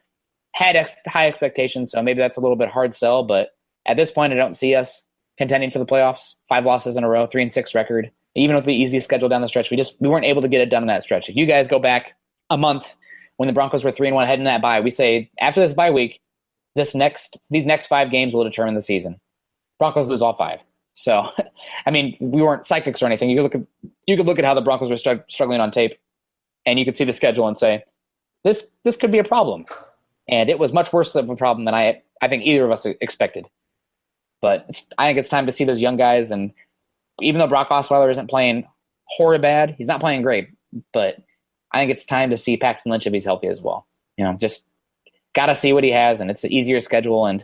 had high expectations, so maybe that's a little bit hard sell. But at this point, I don't see us contending for the playoffs. 5 losses in a row, 3-6 record. Even with the easy schedule down the stretch, we weren't able to get it done in that stretch. If you guys go back a month when the Broncos were 3-1 heading that bye, we say after this bye week, these next 5 games will determine the season. Broncos lose all 5. So, we weren't psychics or anything. You could look at how the Broncos were struggling on tape, and you could see the schedule and say, this could be a problem. And it was much worse of a problem than I think either of us expected. But I think it's time to see those young guys, and even though Brock Osweiler isn't playing horrid bad, he's not playing great, but I think it's time to see Paxton Lynch if he's healthy as well. Just got to see what he has, and it's an easier schedule, and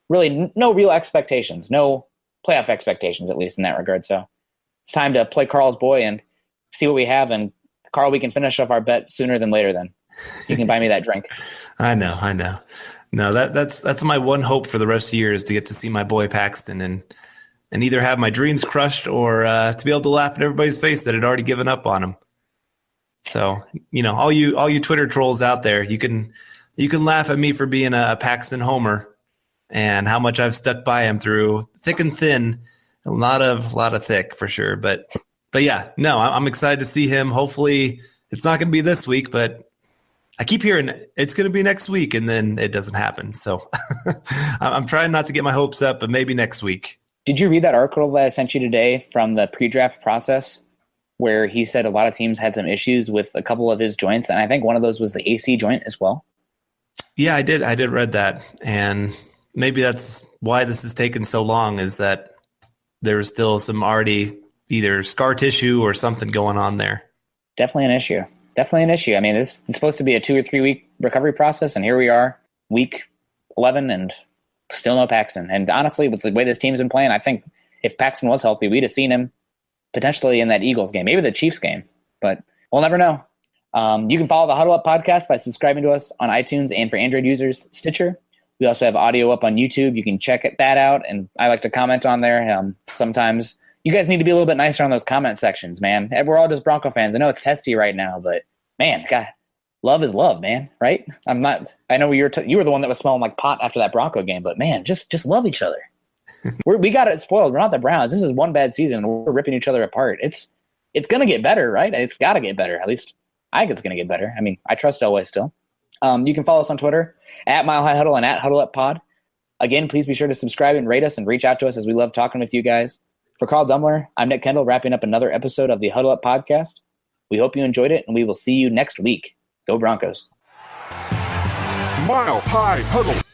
really no real expectations, no playoff expectations, at least in that regard. So it's time to play Carl's boy and see what we have, and Carl, we can finish off our bet sooner than later then. You can buy me that drink. I know. No, that's my one hope for the rest of the year is to get to see my boy Paxton and either have my dreams crushed or to be able to laugh at everybody's face that had already given up on him. So, all you Twitter trolls out there, you can laugh at me for being a Paxton homer and how much I've stuck by him through thick and thin, a lot of thick for sure. But yeah, no, I'm excited to see him. Hopefully it's not going to be this week, but I keep hearing it's going to be next week, and then it doesn't happen. So I'm trying not to get my hopes up, but maybe next week. Did you read that article that I sent you today from the pre-draft process where he said a lot of teams had some issues with a couple of his joints, and I think one of those was the AC joint as well? Yeah, I did read that, and maybe that's why this has taken so long, is that there's still some already either scar tissue or something going on there. Definitely an issue. It's supposed to be a 2 or 3 week recovery process, and here we are, week 11, and still no Paxton. And honestly, with the way this team's been playing, I think if Paxton was healthy, we'd have seen him potentially in that Eagles game, maybe the Chiefs game, but we'll never know. You can follow the Huddle Up podcast by subscribing to us on iTunes and for Android users, Stitcher. We also have audio up on YouTube. You can check that out, and I like to comment on there. Sometimes you guys need to be a little bit nicer on those comment sections, man. We're all just Bronco fans. I know it's testy right now, but man, God, love is love, man. Right? I'm not. I know you were the one that was smelling like pot after that Bronco game, but man, just love each other. We got it spoiled. We're not the Browns. This is one bad season, and we're ripping each other apart. It's gonna get better, right? It's got to get better. At least I think it's gonna get better. I mean, I trust Elway still. You can follow us on Twitter at Mile High Huddle and at Huddle Up Pod. Again, please be sure to subscribe and rate us and reach out to us, as we love talking with you guys. For Carl Dumler, I'm Nick Kendell, wrapping up another episode of the Huddle Up Podcast. We hope you enjoyed it, and we will see you next week. Go Broncos. Mile High Huddle.